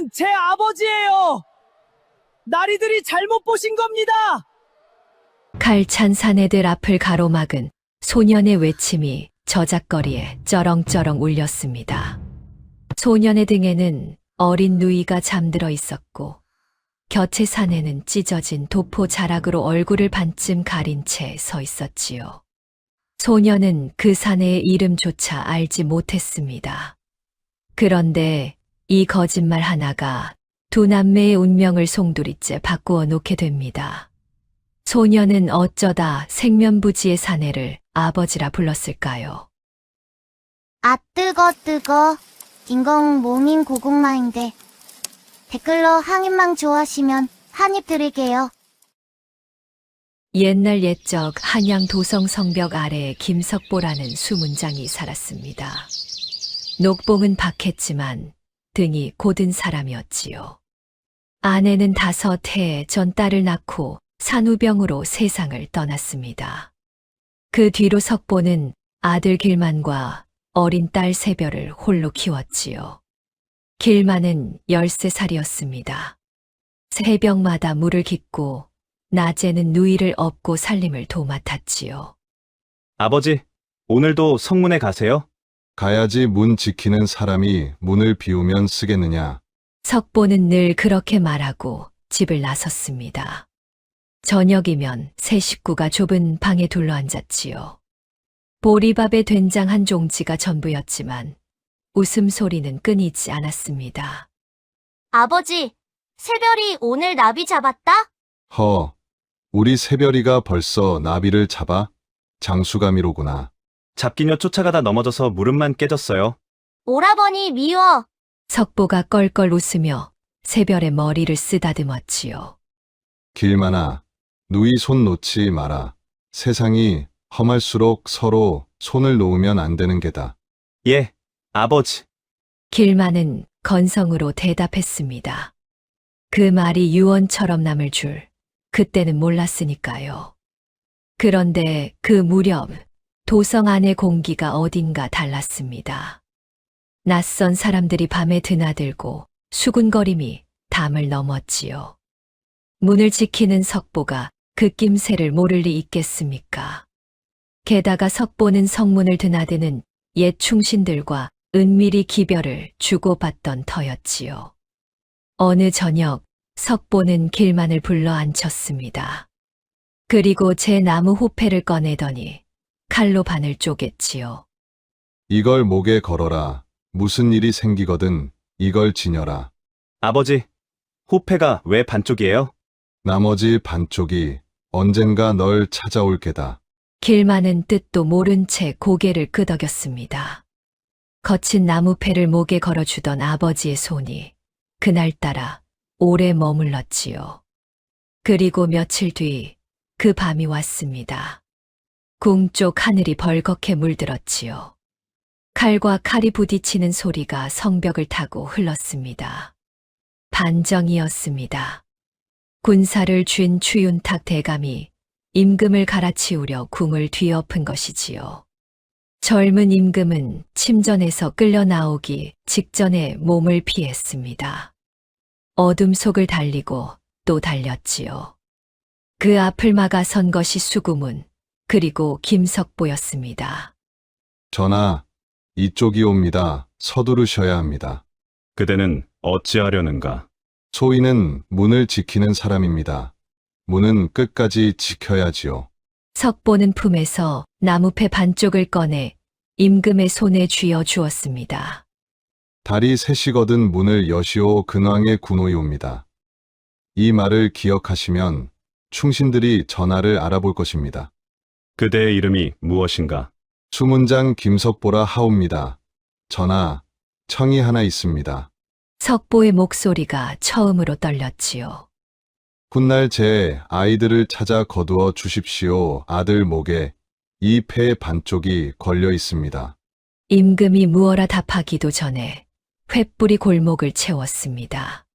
그분은 제 아버지예요. 나리들이 잘못 보신 겁니다. 칼찬 사내들 앞을 가로막은 소년의 외침이 저작거리에 쩌렁쩌렁 울렸습니다. 소년의 등에는 어린 누이가 잠들어 있었고 곁의 사내는 찢어진 도포 자락으로 얼굴을 반쯤 가린 채 서 있었지요. 소년은 그 사내의 이름조차 알지 못했습니다. 그런데 이 거짓말 하나가 두 남매의 운명을 송두리째 바꾸어 놓게 됩니다. 소년은 어쩌다 생면부지의 사내를 아버지라 불렀을까요? 아, 뜨거. 인공 모민 고구마인데. 댓글로 한입만 좋아하시면 한입 드릴게요. 옛날 옛적 한양 도성 성벽 아래에 김석보라는 수문장이 살았습니다. 녹봉은 박했지만 등이 곧은 사람이었지요. 아내는 5해 전 딸을 낳고 산후병으로 세상을 떠났습니다. 그 뒤로 석보는 아들 길만과 어린 딸 세별을 홀로 키웠지요. 길만은 13살이었습니다. 새벽마다 물을 깃고 낮에는 누이를 업고 살림을 도맡았지요. 아버지, 오늘도 성문에 가세요? 가야지 문 지키는 사람이 문을 비우면 쓰겠느냐. 석보는 늘 그렇게 말하고 집을 나섰습니다. 저녁이면 세 식구가 좁은 방에 둘러앉았지요. 보리밥에 된장 한 종지가 전부였지만 웃음소리는 끊이지 않았습니다. 아버지, 새별이 오늘 나비 잡았다? 허, 우리 새별이가 벌써 나비를 잡아? 장수감이로구나. 잡기녀 쫓아가다 넘어져서 무릎만 깨졌어요. 오라버니 미워. 석보가 껄껄 웃으며 새별의 머리를 쓰다듬었지요. 길만아, 누이 손 놓지 마라. 세상이 험할수록 서로 손을 놓으면 안 되는 게다. 예, 아버지. 길만은 건성으로 대답했습니다. 그 말이 유언처럼 남을 줄 그때는 몰랐으니까요. 그런데 그 무렵 도성 안의 공기가 어딘가 달랐습니다. 낯선 사람들이 밤에 드나들고 수군거림이 담을 넘었지요. 문을 지키는 석보가 그 낌새를 모를 리 있겠습니까? 게다가 석보는 성문을 드나드는 옛 충신들과 은밀히 기별을 주고받던 터였지요. 어느 저녁 석보는 길만을 불러 앉혔습니다. 그리고 제 나무 호패를 꺼내더니 칼로 반을 쪼갰지요. 이걸 목에 걸어라. 무슨 일이 생기거든 이걸 지녀라. 아버지, 호패가 왜 반쪽이에요? 나머지 반쪽이 언젠가 널 찾아올 게다. 길만은 뜻도 모른 채 고개를 끄덕였습니다. 거친 나무패를 목에 걸어주던 아버지의 손이 그날따라 오래 머물렀지요. 그리고 며칠 뒤 그 밤이 왔습니다. 궁 쪽 하늘이 벌겋게 물들었지요. 칼과 칼이 부딪히는 소리가 성벽을 타고 흘렀습니다. 반정이었습니다. 군사를 쥔 추윤탁 대감이 임금을 갈아치우려 궁을 뒤엎은 것이지요. 젊은 임금은 침전에서 끌려 나오기 직전에 몸을 피했습니다. 어둠 속을 달리고 또 달렸지요. 그 앞을 막아 선 것이 수구문, 그리고 김석보였습니다. 전하, 이쪽이 옵니다. 서두르셔야 합니다. 그대는 어찌하려는가? 소인은 문을 지키는 사람입니다. 문은 끝까지 지켜야지요. 석보는 품에서 나무패 반쪽을 꺼내 임금의 손에 쥐어 주었습니다. 달이 새시거든 문을 여시오 근왕의 군호이옵니다. 이 말을 기억하시면 충신들이 전하를 알아볼 것입니다. 그대의 이름이 무엇인가? 수문장 김석보라 하옵니다. 전하, 청이 하나 있습니다. 석보의 목소리가 처음으로 떨렸지요. 훗날 제 아이들을 찾아 거두어 주십시오. 아들 목에 이 패의 반쪽이 걸려 있습니다. 임금이 무어라 답하기도 전에 횃불이 골목을 채웠습니다.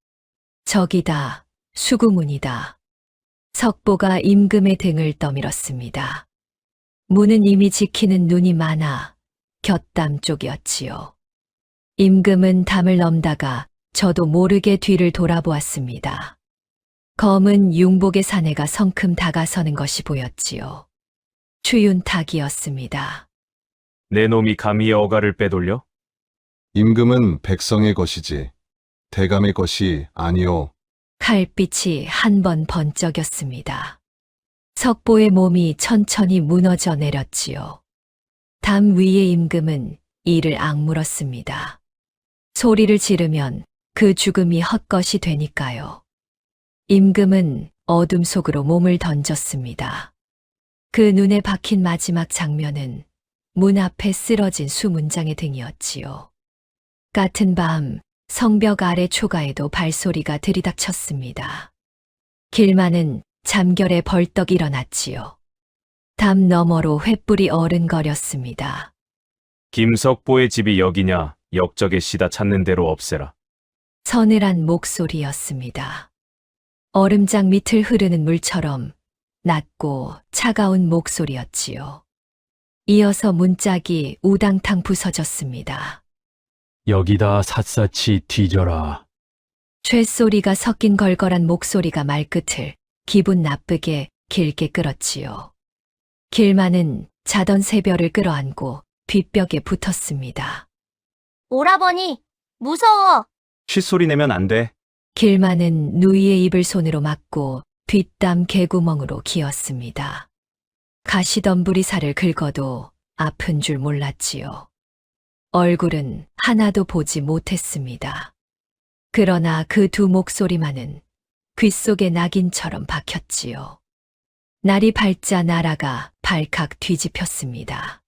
저기다, 수구문이다. 석보가 임금의 등을 떠밀었습니다. 문은 이미 지키는 눈이 많아 곁담 쪽이었지요. 임금은 담을 넘다가 저도 모르게 뒤를 돌아보았습니다. 검은 융복의 사내가 성큼 다가서는 것이 보였지요. 추윤탁이었습니다. 내 놈이 감히 어가를 빼돌려? 임금은 백성의 것이지 대감의 것이 아니오. 칼빛이 한 번 번쩍였습니다. 석보의 몸이 천천히 무너져 내렸지요. 담 위의 임금은 이를 악물었습니다. 소리를 지르면 그 죽음이 헛것이 되니까요. 임금은 어둠 속으로 몸을 던졌습니다. 그 눈에 박힌 마지막 장면은 문 앞에 쓰러진 수문장의 등이었지요. 같은 밤 성벽 아래 초가에도 발소리가 들이닥쳤습니다. 길만은 잠결에 벌떡 일어났지요. 담 너머로 횃불이 어른거렸습니다. 김석보의 집이 여기냐? 역적의 시다 찾는 대로 없애라. 서늘한 목소리였습니다. 얼음장 밑을 흐르는 물처럼 낮고 차가운 목소리였지요. 이어서 문짝이 우당탕 부서졌습니다. 여기다 샅샅이 뒤져라. 쇳소리가 섞인 걸걸한 목소리가 말끝을 기분 나쁘게 길게 끌었지요. 길만은 자던 새별을 끌어안고 뒷벽에 붙었습니다. 오라버니, 무서워. 쉿소리 내면 안 돼. 길만은 누이의 입을 손으로 막고 뒷담 개구멍으로 기었습니다. 가시덤부리살을 긁어도 아픈 줄 몰랐지요. 얼굴은 하나도 보지 못했습니다. 그러나 그 두 목소리만은 귓속에 낙인처럼 박혔지요. 날이 밝자 나라가 발칵 뒤집혔습니다.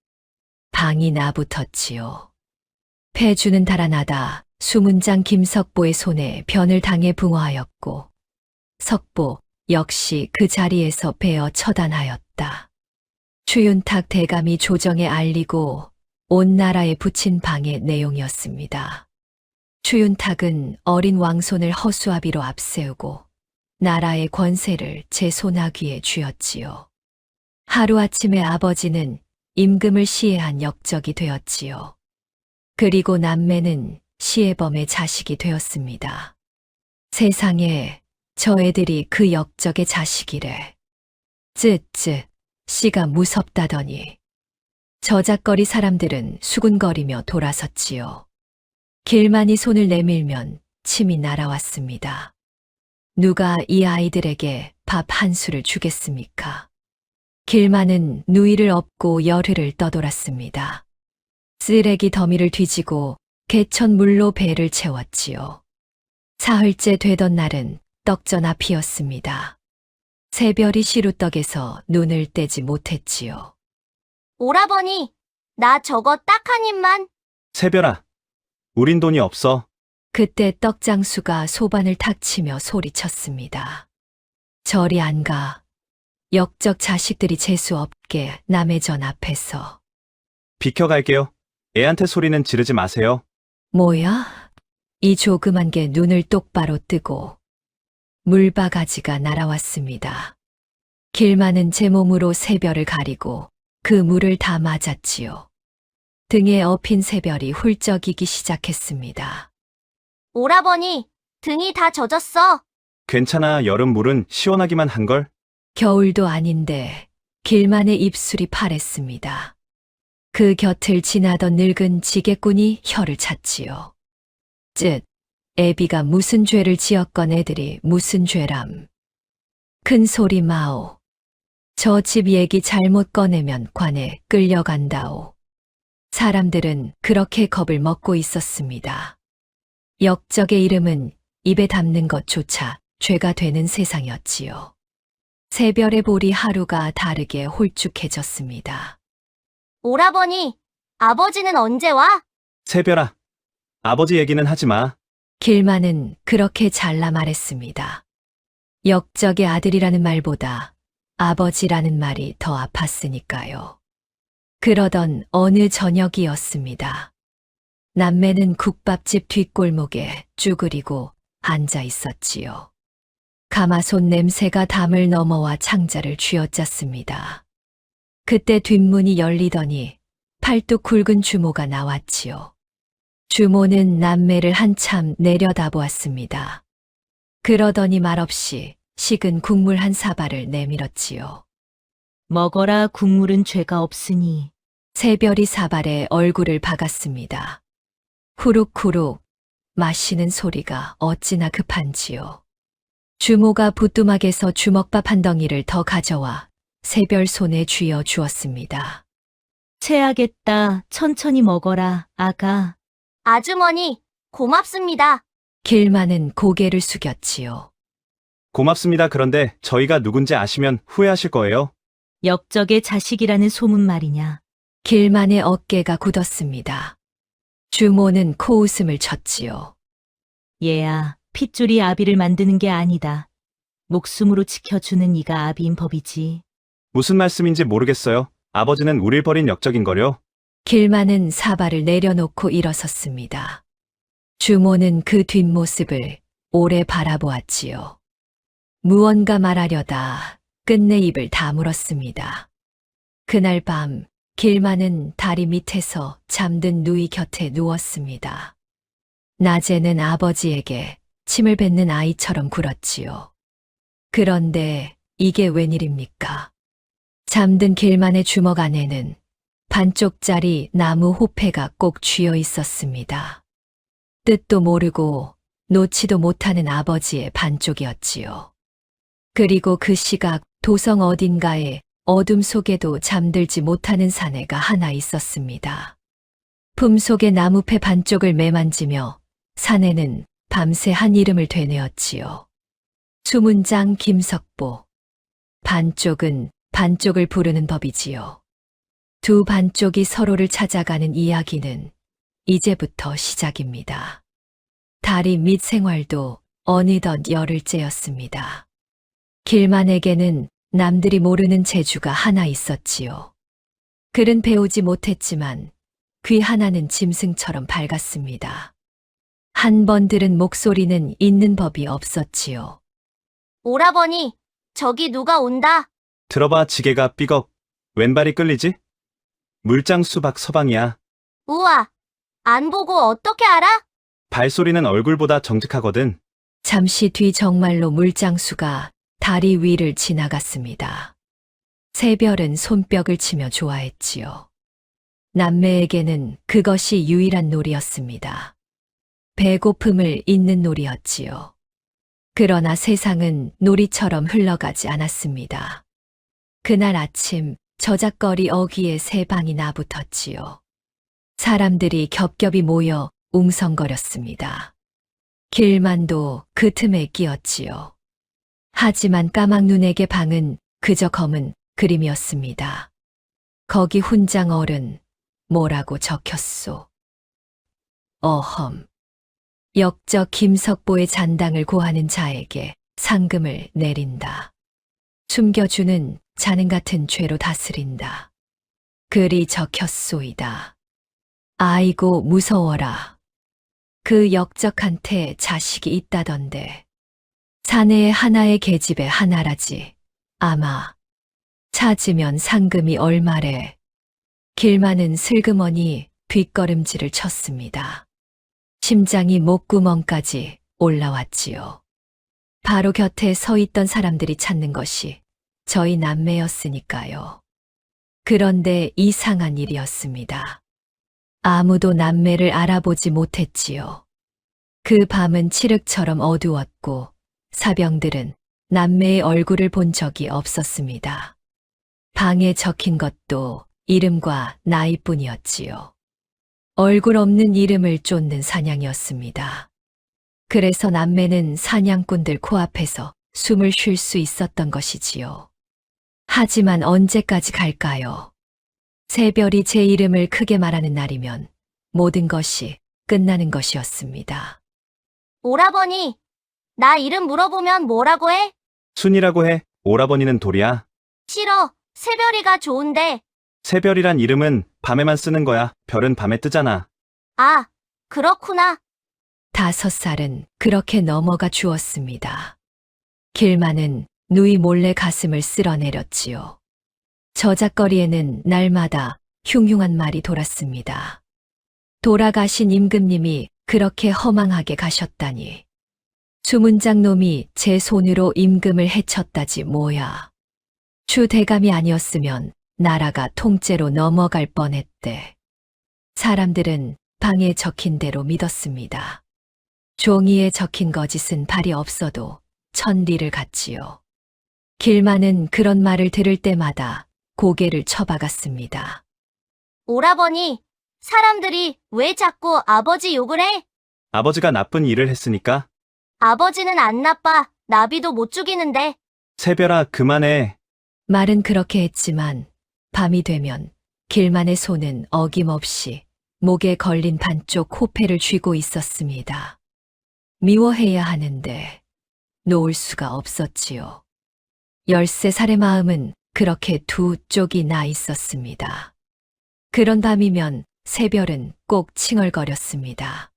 방이 나붙었지요. 폐주는 달아나다 수문장 김석보의 손에 변을 당해 붕어하였고 석보 역시 그 자리에서 베어 처단하였다. 추윤탁 대감이 조정에 알리고 온 나라에 붙인 방의 내용이었습니다. 추윤탁은 어린 왕손을 허수아비로 앞세우고 나라의 권세를 제 손아귀에 쥐었지요. 하루아침에 아버지는 임금을 시해한 역적이 되었지요. 그리고 남매는 시해범의 자식이 되었습니다. 세상에 저 애들이 그 역적의 자식이래. 쯧쯧, 씨가 무섭다더니. 저작거리 사람들은 수군거리며 돌아섰지요. 길만이 손을 내밀면 침이 날아왔습니다. 누가 이 아이들에게 밥 한 수를 주겠습니까? 길만은 누이를 업고 열흘을 떠돌았습니다. 쓰레기 더미를 뒤지고 개천물로 배를 채웠지요. 사흘째 되던 날은 떡전 앞이었습니다. 새별이 시루떡에서 눈을 떼지 못했지요. 오라버니, 나 저거 딱 한 입만. 새별아, 우린 돈이 없어. 그때 떡장수가 소반을 탁 치며 소리쳤습니다. 저리 안 가. 역적 자식들이 재수 없게 남의 전 앞에서. 비켜갈게요. 애한테 소리는 지르지 마세요. 뭐야? 이 조그만 게 눈을 똑바로 뜨고 물바가지가 날아왔습니다. 길만은 제 몸으로 새별을 가리고 그 물을 다 맞았지요. 등에 업힌 새별이 훌쩍이기 시작했습니다. 오라버니, 등이 다 젖었어. 괜찮아, 여름 물은 시원하기만 한걸. 겨울도 아닌데 길만의 입술이 파랬습니다. 그 곁을 지나던 늙은 지게꾼이 혀를 찼지요. 쯧, 애비가 무슨 죄를 지었건 애들이 무슨 죄람. 큰 소리 마오. 저 집 얘기 잘못 꺼내면 관에 끌려간다오. 사람들은 그렇게 겁을 먹고 있었습니다. 역적의 이름은 입에 담는 것조차 죄가 되는 세상이었지요. 새별의 볼이 하루가 다르게 홀쭉해졌습니다. 오라버니, 아버지는 언제 와? 새별아, 아버지 얘기는 하지 마. 길만은 그렇게 잘라 말했습니다. 역적의 아들이라는 말보다 아버지라는 말이 더 아팠으니까요. 그러던 어느 저녁이었습니다. 남매는 국밥집 뒷골목에 쭈그리고 앉아 있었지요. 가마솥 냄새가 담을 넘어와 창자를 쥐어짰습니다. 그때 뒷문이 열리더니 팔뚝 굵은 주모가 나왔지요. 주모는 남매를 한참 내려다보았습니다. 그러더니 말없이 식은 국물 한 사발을 내밀었지요. 먹어라 국물은 죄가 없으니. 새별이 사발에 얼굴을 박았습니다. 후룩후룩 마시는 소리가 어찌나 급한지요. 주모가 부뚜막에서 주먹밥 한 덩이를 더 가져와 새별 손에 쥐어 주었습니다. 체하겠다. 천천히 먹어라, 아가. 아주머니, 고맙습니다. 길만은 고개를 숙였지요. 고맙습니다. 그런데 저희가 누군지 아시면 후회하실 거예요. 역적의 자식이라는 소문 말이냐. 길만의 어깨가 굳었습니다. 주모는 코웃음을 쳤지요. 얘야, 핏줄이 아비를 만드는 게 아니다. 목숨으로 지켜주는 이가 아비인 법이지. 무슨 말씀인지 모르겠어요. 아버지는 우릴 버린 역적인걸요. 길만은 사발을 내려놓고 일어섰습니다. 주모는 그 뒷모습을 오래 바라보았지요. 무언가 말하려다 끝내 입을 다물었습니다. 그날 밤 길만은 다리 밑에서 잠든 누이 곁에 누웠습니다. 낮에는 아버지에게 침을 뱉는 아이처럼 굴었지요. 그런데 이게 웬일입니까? 잠든 길만의 주먹 안에는 반쪽짜리 나무 호패가 꼭 쥐어 있었습니다. 뜻도 모르고 놓지도 못하는 아버지의 반쪽이었지요. 그리고 그 시각 도성 어딘가에 어둠 속에도 잠들지 못하는 사내가 하나 있었습니다. 품속의 나무패 반쪽을 매만지며 사내는 밤새 한 이름을 되뇌었지요. 수문장 김석보. 반쪽은 반쪽을 부르는 법이지요. 두 반쪽이 서로를 찾아가는 이야기는 이제부터 시작입니다. 다리 및 생활도 어느덧 열흘째였습니다. 길만에게는 남들이 모르는 재주가 하나 있었지요. 글은 배우지 못했지만 귀 하나는 짐승처럼 밝았습니다. 한 번 들은 목소리는 잊는 법이 없었지요. 오라버니, 저기 누가 온다. 들어봐 지게가 삐걱. 왼발이 끌리지? 물장 수박 서방이야. 우와, 안 보고 어떻게 알아? 발소리는 얼굴보다 정직하거든. 잠시 뒤 정말로 물장수가 다리 위를 지나갔습니다. 새별은 손뼉을 치며 좋아했지요. 남매에게는 그것이 유일한 놀이였습니다. 배고픔을 잊는 놀이였지요. 그러나 세상은 놀이처럼 흘러가지 않았습니다. 그날 아침 저작거리 어귀에 새 방이 나붙었지요. 사람들이 겹겹이 모여 웅성거렸습니다. 길만도 그 틈에 끼었지요. 하지만 까막눈에게 방은 그저 검은 그림이었습니다. 거기 훈장 어른 뭐라고 적혔소. 어험. 역적 김석보의 잔당을 고하는 자에게 상금을 내린다. 숨겨주는 자는 같은 죄로 다스린다. 글이 적혔소이다. 아이고 무서워라. 그 역적한테 자식이 있다던데. 사내의 하나의 계집의 하나라지. 아마 찾으면 상금이 얼마래. 길만은 슬그머니 뒷걸음질을 쳤습니다. 심장이 목구멍까지 올라왔지요. 바로 곁에 서 있던 사람들이 찾는 것이 저희 남매였으니까요. 그런데 이상한 일이었습니다. 아무도 남매를 알아보지 못했지요. 그 밤은 칠흑처럼 어두웠고 사병들은 남매의 얼굴을 본 적이 없었습니다. 방에 적힌 것도 이름과 나이뿐이었지요. 얼굴 없는 이름을 쫓는 사냥이었습니다. 그래서 남매는 사냥꾼들 코앞에서 숨을 쉴 수 있었던 것이지요. 하지만 언제까지 갈까요? 새별이 제 이름을 크게 말하는 날이면 모든 것이 끝나는 것이었습니다. 오라버니, 나 이름 물어보면 뭐라고 해? 순이라고 해. 오라버니는 돌이야. 싫어, 새별이가 좋은데. 새별이란 이름은 밤에만 쓰는 거야. 별은 밤에 뜨잖아. 아, 그렇구나. 5살은 그렇게 넘어가 주었습니다. 길만은 누이 몰래 가슴을 쓸어내렸지요. 저작거리에는 날마다 흉흉한 말이 돌았습니다. 돌아가신 임금님이 그렇게 허망하게 가셨다니. 수문장 놈이 제 손으로 임금을 해쳤다지 뭐야. 주 대감이 아니었으면 나라가 통째로 넘어갈 뻔했대. 사람들은 방에 적힌 대로 믿었습니다. 종이에 적힌 거짓은 발이 없어도 천리를 갖지요. 길만은 그런 말을 들을 때마다 고개를 쳐박았습니다. 오라버니, 사람들이 왜 자꾸 아버지 욕을 해? 아버지가 나쁜 일을 했으니까. 아버지는 안 나빠. 나비도 못 죽이는데. 새별아, 그만해. 말은 그렇게 했지만 밤이 되면 길만의 손은 어김없이 목에 걸린 반쪽 호패를 쥐고 있었습니다. 미워해야 하는데 놓을 수가 없었지요. 13살의 마음은 그렇게 두 쪽이 나 있었습니다. 그런 밤이면 새별은 꼭 칭얼거렸습니다.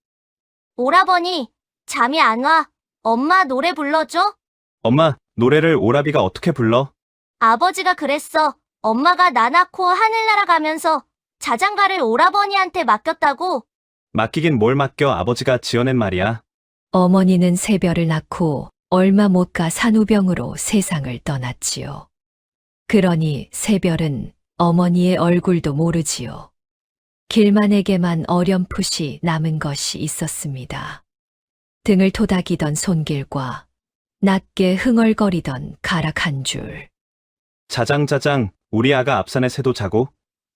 오라버니, 잠이 안 와. 엄마 노래 불러줘. 엄마, 노래를 오라비가 어떻게 불러? 아버지가 그랬어. 엄마가 나 낳고 하늘 날아가면서 자장가를 오라버니한테 맡겼다고. 맡기긴 뭘 맡겨, 아버지가 지어낸 말이야. 어머니는 새별을 낳고 얼마 못 가 산후병으로 세상을 떠났지요. 그러니 새별은 어머니의 얼굴도 모르지요. 길만에게만 어렴풋이 남은 것이 있었습니다. 등을 토닥이던 손길과 낮게 흥얼거리던 가락 한 줄. 자장자장, 우리 아가 앞산의 새도 자고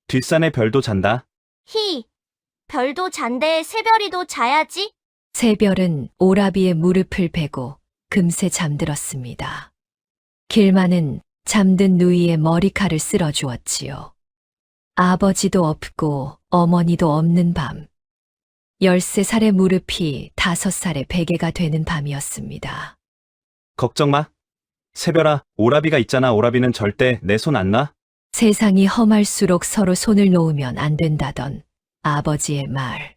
뒷산의 별도 잔다. 히. 별도 잔데 새별이도 자야지. 새별은 오라비의 무릎을 베고 금세 잠들었습니다. 길만은 잠든 누이의 머리칼을 쓸어주었지요. 아버지도 없고 어머니도 없는 밤. 13살의 무릎이 5살의 베개가 되는 밤이었습니다. 걱정 마. 새별아, 오라비가 있잖아. 오라비는 절대 내 손 안 놔. 세상이 험할수록 서로 손을 놓으면 안 된다던 아버지의 말.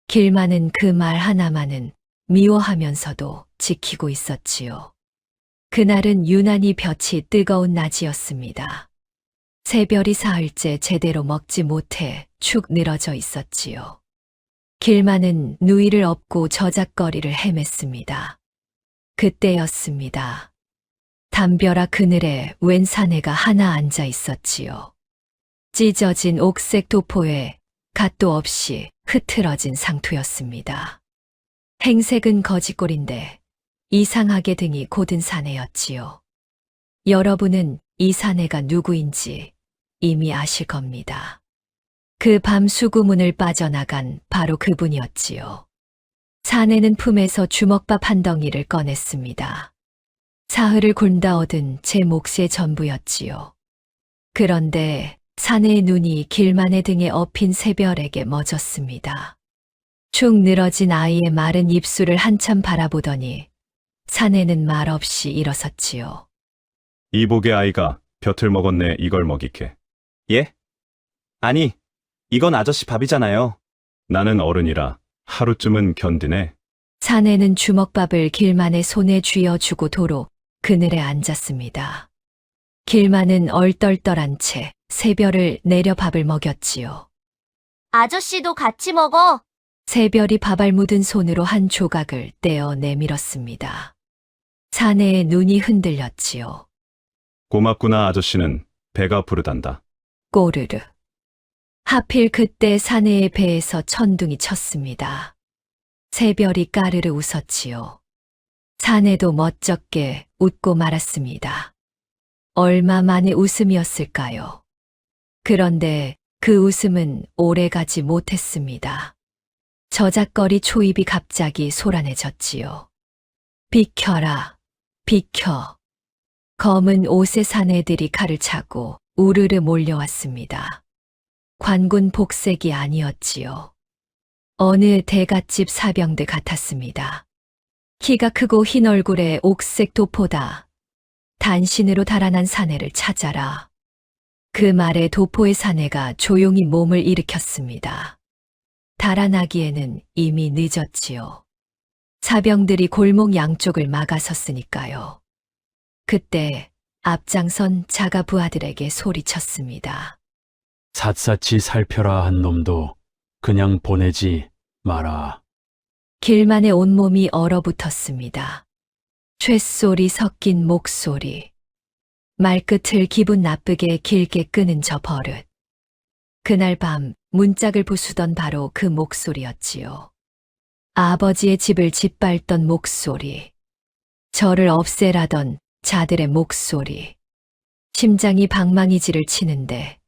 길만은 그 말 하나만은 미워하면서도 지키고 있었지요. 그날은 유난히 볕이 뜨거운 낮이었습니다. 새별이 사흘째 제대로 먹지 못해 축 늘어져 있었지요. 길만은 누이를 업고 저작거리를 헤맸습니다. 그때였습니다. 담벼락 그늘에 웬 사내가 하나 앉아 있었지요. 찢어진 옥색 도포에 갓도 없이 흐트러진 상투였습니다. 행색은 거지꼴인데 이상하게 등이 곧은 사내였지요. 여러분은 이 사내가 누구인지 이미 아실 겁니다. 그 밤 수구문을 빠져나간 바로 그분이었지요. 사내는 품에서 주먹밥 한 덩이를 꺼냈습니다. 사흘을 굶다 얻은 제 몫의 전부였지요. 그런데 사내의 눈이 길만의 등에 엎인 새별에게 멎었습니다. 축 늘어진 아이의 마른 입술을 한참 바라보더니 사내는 말없이 일어섰지요. 이복의 아이가 벼틀 먹었네. 이걸 먹이게. 예? 아니, 이건 아저씨 밥이잖아요. 나는 어른이라 하루쯤은 견디네. 사내는 주먹밥을 길만의 손에 쥐어주고 도로 그늘에 앉았습니다. 길만은 얼떨떨한 채 새별을 내려 밥을 먹였지요. 아저씨도 같이 먹어. 새별이 밥알 묻은 손으로 한 조각을 떼어 내밀었습니다. 사내의 눈이 흔들렸지요. 고맙구나. 아저씨는 배가 부르단다. 꼬르르. 하필 그때 사내의 배에서 천둥이 쳤습니다. 새별이 까르르 웃었지요. 사내도 멋쩍게 웃고 말았습니다. 얼마 만의 웃음이었을까요? 그런데 그 웃음은 오래가지 못했습니다. 저작거리 초입이 갑자기 소란해졌지요. 비켜라, 비켜. 검은 옷의 사내들이 칼을 차고 우르르 몰려왔습니다. 관군 복색이 아니었지요. 어느 대갓집 사병들 같았습니다. 키가 크고 흰 얼굴에 옥색 도포다. 단신으로 달아난 사내를 찾아라. 그 말에 도포의 사내가 조용히 몸을 일으켰습니다. 달아나기에는 이미 늦었지요. 사병들이 골목 양쪽을 막아섰으니까요. 그때 앞장선 자가 부하들에게 소리쳤습니다. 샅샅이 살펴라 한 놈도 그냥 보내지 마라. 길만의 온몸이 얼어붙었습니다. 쇳소리 섞인 목소리. 말끝을 기분 나쁘게 길게 끄는 저 버릇. 그날 밤 문짝을 부수던 바로 그 목소리였지요. 아버지의 집을 짓밟던 목소리. 저를 없애라던 자들의 목소리. 심장이 방망이질을 치는데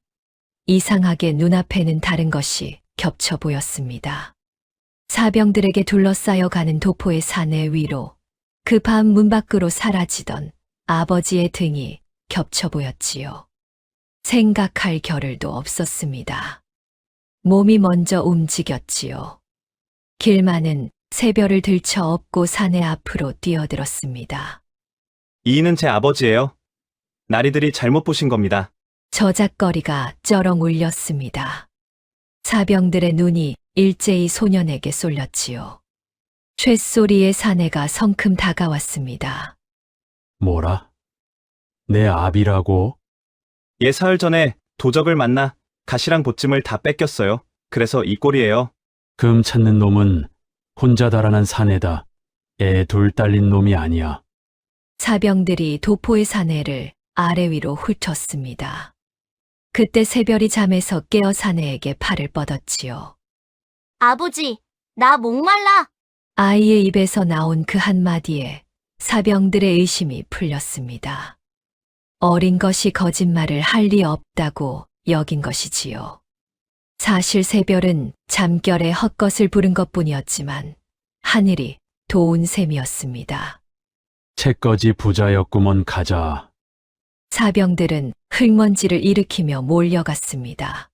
이상하게 눈앞에는 다른 것이 겹쳐 보였습니다. 사병들에게 둘러싸여 가는 도포의 사내 위로 그 밤 문 밖으로 사라지던 아버지의 등이 겹쳐 보였지요. 생각할 겨를도 없었습니다. 몸이 먼저 움직였지요. 길만은 새별을 들쳐 업고 사내 앞으로 뛰어들었습니다. 이인은 제 아버지예요. 나리들이 잘못 보신 겁니다. 저작거리가 쩌렁 울렸습니다. 사병들의 눈이 일제히 소년에게 쏠렸지요. 쇳소리의 사내가 성큼 다가왔습니다. 뭐라? 내 아비라고? 예, 사흘 전에 도적을 만나 가시랑 보찜을 다 뺏겼어요. 그래서 이 꼴이에요. 금 찾는 놈은 혼자 달아난 사내다. 애 둘 딸린 놈이 아니야. 사병들이 도포의 사내를 아래 위로 훑었습니다. 그때 새별이 잠에서 깨어 사내에게 팔을 뻗었지요. 아버지, 나 목말라. 아이의 입에서 나온 그 한마디에 사병들의 의심이 풀렸습니다. 어린 것이 거짓말을 할 리 없다고 여긴 것이지요. 사실 새별은 잠결에 헛것을 부른 것뿐이었지만 하늘이 도운 셈이었습니다. 채꺼지 부자였구먼. 가자. 사병들은 흙먼지를 일으키며 몰려갔습니다.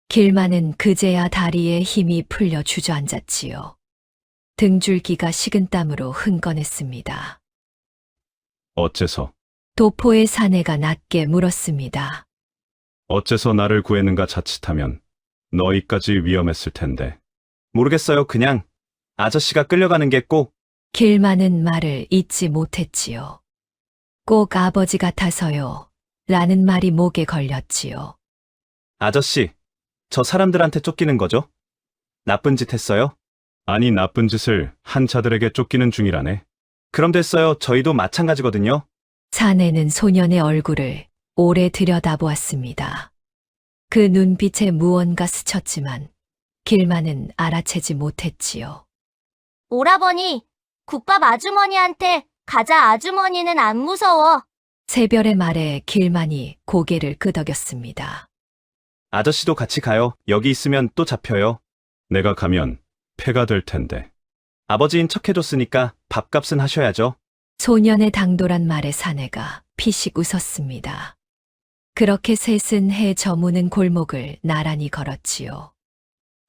길만은 그제야 다리에 힘이 풀려 주저앉았지요. 등줄기가 식은땀으로 흥건했습니다. 어째서? 도포의 사내가 낮게 물었습니다. 어째서 나를 구했는가 자칫하면 너희까지 위험했을 텐데. 모르겠어요. 그냥 아저씨가 끌려가는 게 꼭. 길만은 말을 잇지 못했지요. 꼭 아버지 같아서요. 라는 말이 목에 걸렸지요. 아저씨, 저 사람들한테 쫓기는 거죠? 나쁜 짓 했어요? 아니, 나쁜 짓을 한 자들에게 쫓기는 중이라네. 그럼 됐어요. 저희도 마찬가지거든요. 사내는 소년의 얼굴을 오래 들여다보았습니다. 그 눈빛에 무언가 스쳤지만 길만은 알아채지 못했지요. 오라버니, 국밥 아주머니한테 가자. 아주머니는 안 무서워. 새별의 말에 길만이 고개를 끄덕였습니다. 아저씨도 같이 가요. 여기 있으면 또 잡혀요. 내가 가면 패가 될 텐데. 아버지인 척 해줬으니까 밥값은 하셔야죠. 소년의 당돌한 말에 사내가 피식 웃었습니다. 그렇게 셋은 해 저무는 골목을 나란히 걸었지요.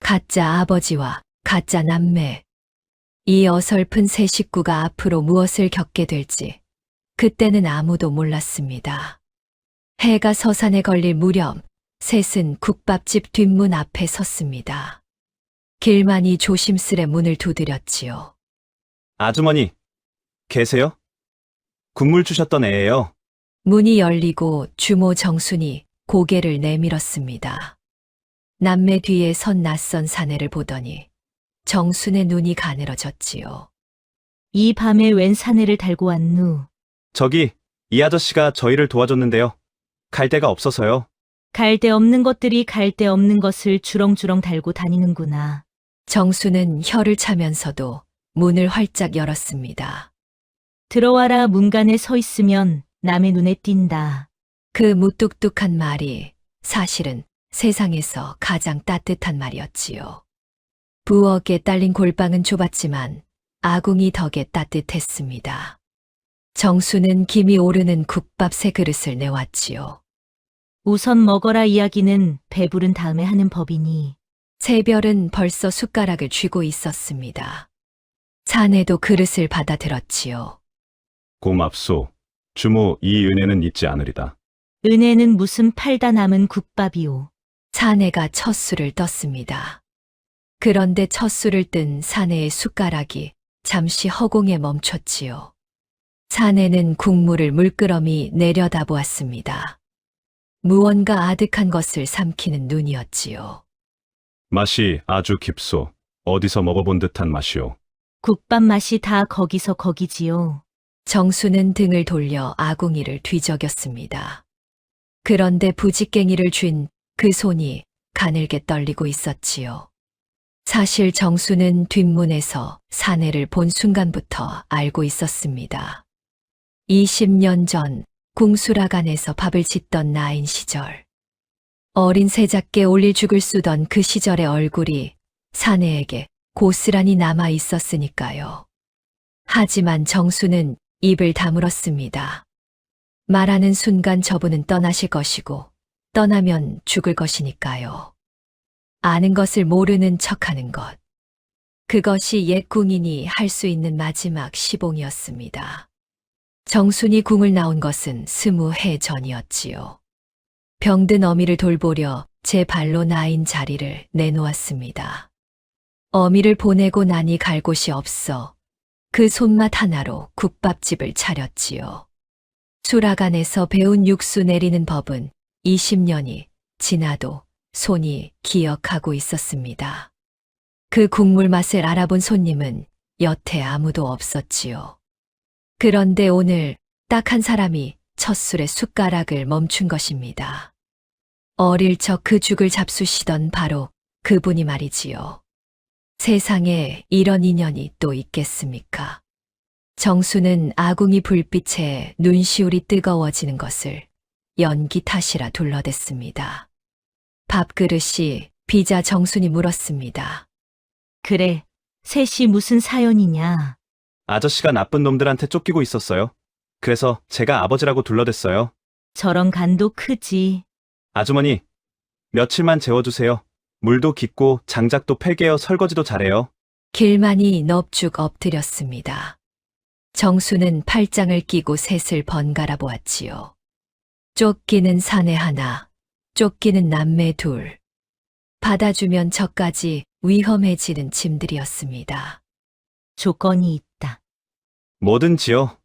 가짜 아버지와 가짜 남매. 이 어설픈 세 식구가 앞으로 무엇을 겪게 될지 그때는 아무도 몰랐습니다. 해가 서산에 걸릴 무렵 셋은 국밥집 뒷문 앞에 섰습니다. 길만이 조심스레 문을 두드렸지요. 아주머니, 계세요? 국물 주셨던 애예요. 문이 열리고 주모 정순이 고개를 내밀었습니다. 남매 뒤에 선 낯선 사내를 보더니 정순의 눈이 가늘어졌지요. 이 밤에 웬 사내를 달고 왔누? 저기, 이 아저씨가 저희를 도와줬는데요. 갈 데가 없어서요. 갈 데 없는 것들이 갈 데 없는 것을 주렁주렁 달고 다니는구나. 정수는 혀를 차면서도 문을 활짝 열었습니다. 들어와라. 문간에 서 있으면 남의 눈에 띈다. 그 무뚝뚝한 말이 사실은 세상에서 가장 따뜻한 말이었지요. 부엌에 딸린 골방은 좁았지만 아궁이 덕에 따뜻했습니다. 정수는 김이 오르는 국밥 세 그릇을 내왔지요. 우선 먹어라. 이야기는 배부른 다음에 하는 법이니. 새별은 벌써 숟가락을 쥐고 있었습니다. 사내도 그릇을 받아들었지요. 고맙소. 주모, 이 은혜는 잊지 않으리다. 은혜는 무슨 팔다 남은 국밥이오. 사내가 첫 술을 떴습니다. 그런데 첫 술을 뜬 사내의 숟가락이 잠시 허공에 멈췄지요. 사내는 국물을 물끄러미 내려다보았습니다. 무언가 아득한 것을 삼키는 눈이었지요. 맛이 아주 깊소. 어디서 먹어본 듯한 맛이오. 국밥 맛이 다 거기서 거기지요. 정수는 등을 돌려 아궁이를 뒤적였습니다. 그런데 부직갱이를 쥔 그 손이 가늘게 떨리고 있었지요. 사실 정수는 뒷문에서 사내를 본 순간부터 알고 있었습니다. 20년 전 궁수라간에서 밥을 짓던 나인 시절. 어린 새작게 올릴 죽을 쓰던 그 시절의 얼굴이 사내에게 고스란히 남아 있었으니까요. 하지만 정수는 입을 다물었습니다. 말하는 순간 저분은 떠나실 것이고 떠나면 죽을 것이니까요. 아는 것을 모르는 척하는 것. 그것이 옛 궁인이 할 수 있는 마지막 시봉이었습니다. 정순이 궁을 나온 것은 20해 전이었지요. 병든 어미를 돌보려 제 발로 나인 자리를 내놓았습니다. 어미를 보내고 나니 갈 곳이 없어 그 손맛 하나로 국밥집을 차렸지요. 수라간에서 배운 육수 내리는 법은 20년이 지나도 손이 기억하고 있었습니다. 그 국물 맛을 알아본 손님은 여태 아무도 없었지요. 그런데 오늘 딱 한 사람이 첫 술에 숟가락을 멈춘 것입니다. 어릴 적 그 죽을 잡수시던 바로 그분이 말이지요. 세상에 이런 인연이 또 있겠습니까? 정수는 아궁이 불빛에 눈시울이 뜨거워지는 것을 연기 탓이라 둘러댔습니다. 밥그릇이 비자 정순이 물었습니다. 그래, 셋이 무슨 사연이냐? 아저씨가 나쁜 놈들한테 쫓기고 있었어요. 그래서 제가 아버지라고 둘러댔어요. 저런 간도 크지. 아주머니, 며칠만 재워주세요. 물도 깊고 장작도 패게요. 설거지도 잘해요. 길만이 넙죽 엎드렸습니다. 정수는 팔짱을 끼고 셋을 번갈아 보았지요. 쫓기는 사내 하나, 쫓기는 남매 둘. 받아주면 저까지 위험해지는 짐들이었습니다. 조건이 있다. 뭐든지요.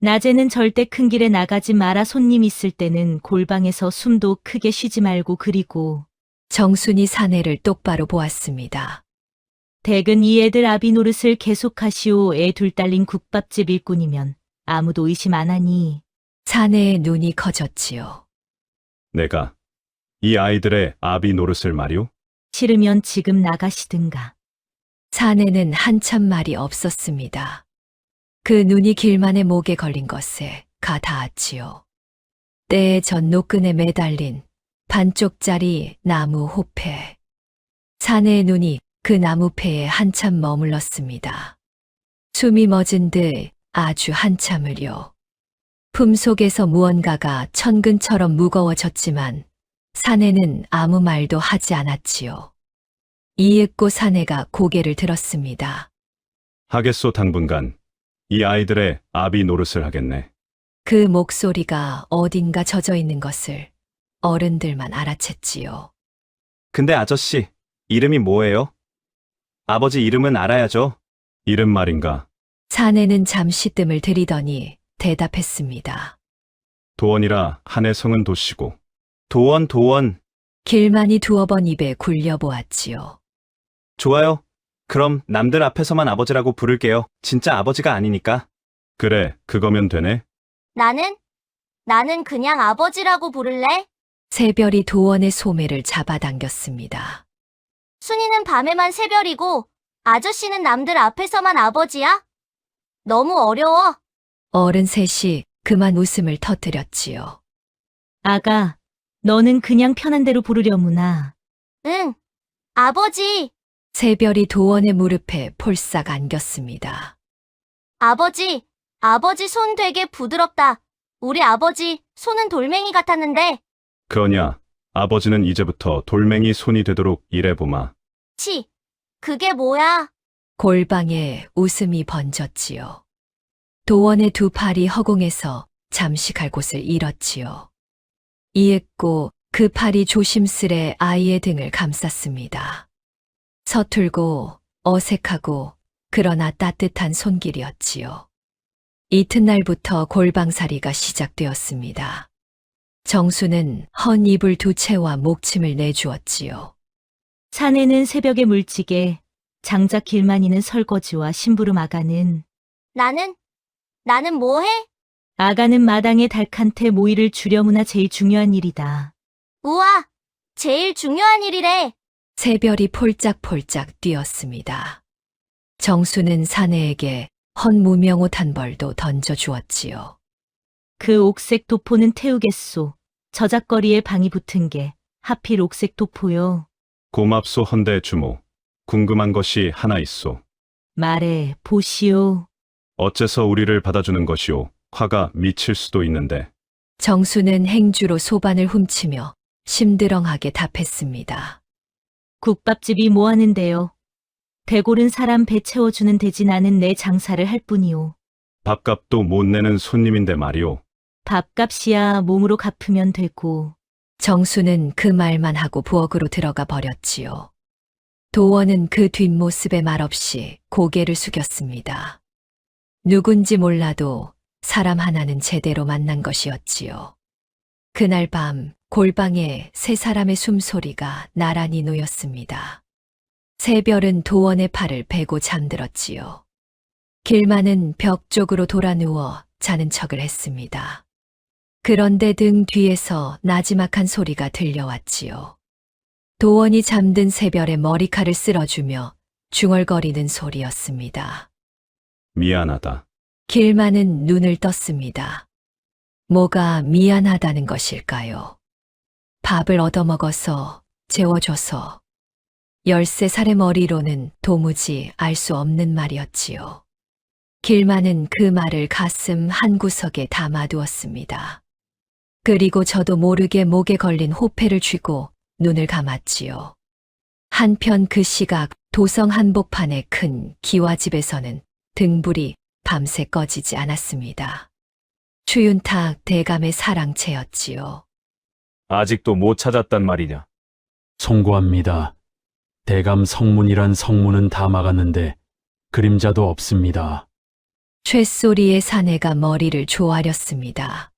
낮에는 절대 큰 길에 나가지 마라. 손님 있을 때는 골방에서 숨도 크게 쉬지 말고. 그리고 정순이 사내를 똑바로 보았습니다. 댁은 이 애들 아비 노릇을 계속하시오. 애 둘 딸린 국밥집 일꾼이면 아무도 의심 안 하니. 사내의 눈이 커졌지요. 내가 이 아이들의 아비 노릇을 말이오? 싫으면 지금 나가시든가. 사내는 한참 말이 없었습니다. 그 눈이 길만의 목에 걸린 것에 가 닿았지요. 때에 전 노끈에 매달린 반쪽짜리 나무 호패. 사내의 눈이 그 나무패에 한참 머물렀습니다. 숨이 멎은 듯 아주 한참을요. 품속에서 무언가가 천근처럼 무거워졌지만 사내는 아무 말도 하지 않았지요. 이윽고 사내가 고개를 들었습니다. 하겠소. 당분간 이 아이들의 아비 노릇을 하겠네. 그 목소리가 어딘가 젖어 있는 것을 어른들만 알아챘지요. 근데 아저씨, 이름이 뭐예요? 아버지 이름은 알아야죠. 이름 말인가? 사내는 잠시 뜸을 들이더니 대답했습니다. 도원이라 한의 성은 도시고. 도원. 길만이 두어 번 입에 굴려보았지요. 좋아요. 그럼 남들 앞에서만 아버지라고 부를게요. 진짜 아버지가 아니니까. 그래, 그거면 되네. 나는 그냥 아버지라고 부를래? 새별이 도원의 소매를 잡아당겼습니다. 순이는 밤에만 새별이고 아저씨는 남들 앞에서만 아버지야? 너무 어려워. 어른 셋이 그만 웃음을 터뜨렸지요. 아가, 너는 그냥 편한 대로 부르려무나. 응, 아버지. 새별이 도원의 무릎에 폴싹 안겼습니다. 아버지 손 되게 부드럽다. 우리 아버지 손은 돌멩이 같았는데. 그러냐, 아버지는 이제부터 돌멩이 손이 되도록 일해보마. 치, 그게 뭐야? 골방에 웃음이 번졌지요. 도원의 두 팔이 허공에서 잠시 갈 곳을 잃었지요. 이윽고 그 팔이 조심스레 아이의 등을 감쌌습니다. 서툴고 어색하고 그러나 따뜻한 손길이었지요. 이튿날부터 골방살이가 시작되었습니다. 정수는 헌 이불 두 채와 목침을 내주었지요. 사내는 새벽에 물지개, 장작 길만이는 설거지와 심부름 아가는 나는 뭐 해? 아가는 마당에 닭한테 모이를 주려무나 제일 중요한 일이다. 우와, 제일 중요한 일이래. 새별이 폴짝폴짝 뛰었습니다. 정수는 사내에게 헌무명옷 한 벌도 던져 주었지요. 그 옥색 도포는 태우겠소. 저작거리에 방이 붙은 게 하필 옥색 도포요. 고맙소 헌대 주모. 궁금한 것이 하나 있소. 말해 보시오. 어째서 우리를 받아주는 것이오? 화가 미칠 수도 있는데. 정수는 행주로 소반을 훔치며 심드렁하게 답했습니다. 국밥집이 뭐 하는데요? 대골은 사람 배 채워주는 대지 나는 내 장사를 할 뿐이오. 밥값도 못 내는 손님인데 말이오. 밥값이야 몸으로 갚으면 되고. 정수는 그 말만 하고 부엌으로 들어가 버렸지요. 도원은 그 뒷모습에 말없이 고개를 숙였습니다. 누군지 몰라도 사람 하나는 제대로 만난 것이었지요. 그날 밤 골방에 세 사람의 숨소리가 나란히 놓였습니다. 새별은 도원의 팔을 베고 잠들었지요. 길만은 벽 쪽으로 돌아 누워 자는 척을 했습니다. 그런데 등 뒤에서 나지막한 소리가 들려왔지요. 도원이 잠든 새별의 머리칼을 쓸어주며 중얼거리는 소리였습니다. 미안하다. 길만은 눈을 떴습니다. 뭐가 미안하다는 것일까요? 밥을 얻어먹어서 재워줘서 13살의 머리로는 도무지 알 수 없는 말이었지요. 길만은 그 말을 가슴 한구석에 담아두었습니다. 그리고 저도 모르게 목에 걸린 호패를 쥐고 눈을 감았지요. 한편 그 시각 도성 한복판의 큰 기와집에서는 등불이 밤새 꺼지지 않았습니다. 추윤탁 대감의 사랑채였지요. 아직도 못 찾았단 말이냐? 송구합니다. 대감 성문이란 성문은 다 막았는데 그림자도 없습니다. 쇳소리에 사내가 머리를 조아렸습니다.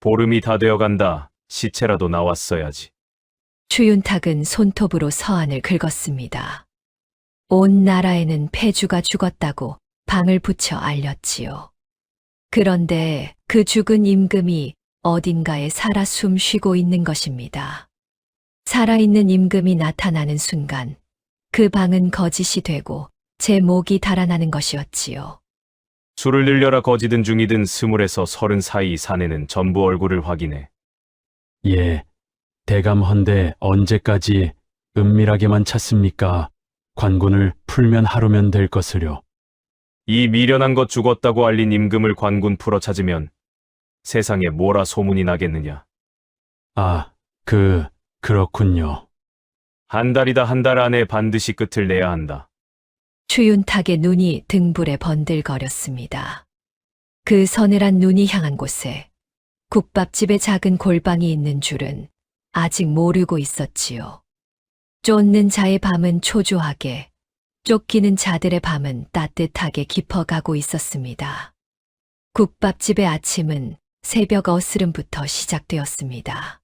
보름이 다 되어간다. 시체라도 나왔어야지. 추윤탁은 손톱으로 서한을 긁었습니다. 온 나라에는 폐주가 죽었다고 방을 붙여 알렸지요. 그런데 그 죽은 임금이 어딘가에 살아 숨 쉬고 있는 것입니다. 살아있는 임금이 나타나는 순간 그 방은 거짓이 되고 제 목이 달아나는 것이었지요. 술을 늘려라 거지든 중이든 20에서 30 사이 사내는 전부 얼굴을 확인해. 예, 대감 헌데 언제까지 은밀하게만 찾습니까? 관군을 풀면 하루면 될 것을요. 이 미련한 것 죽었다고 알린 임금을 관군 풀어 찾으면 세상에 뭐라 소문이 나겠느냐. 아, 그렇군요. 한 달이다. 한 달 안에 반드시 끝을 내야 한다. 추윤탁의 눈이 등불에 번들거렸습니다. 그 서늘한 눈이 향한 곳에 국밥집의 작은 골방이 있는 줄은 아직 모르고 있었지요. 쫓는 자의 밤은 초조하게, 쫓기는 자들의 밤은 따뜻하게 깊어가고 있었습니다. 국밥집의 아침은 새벽 어스름부터 시작되었습니다.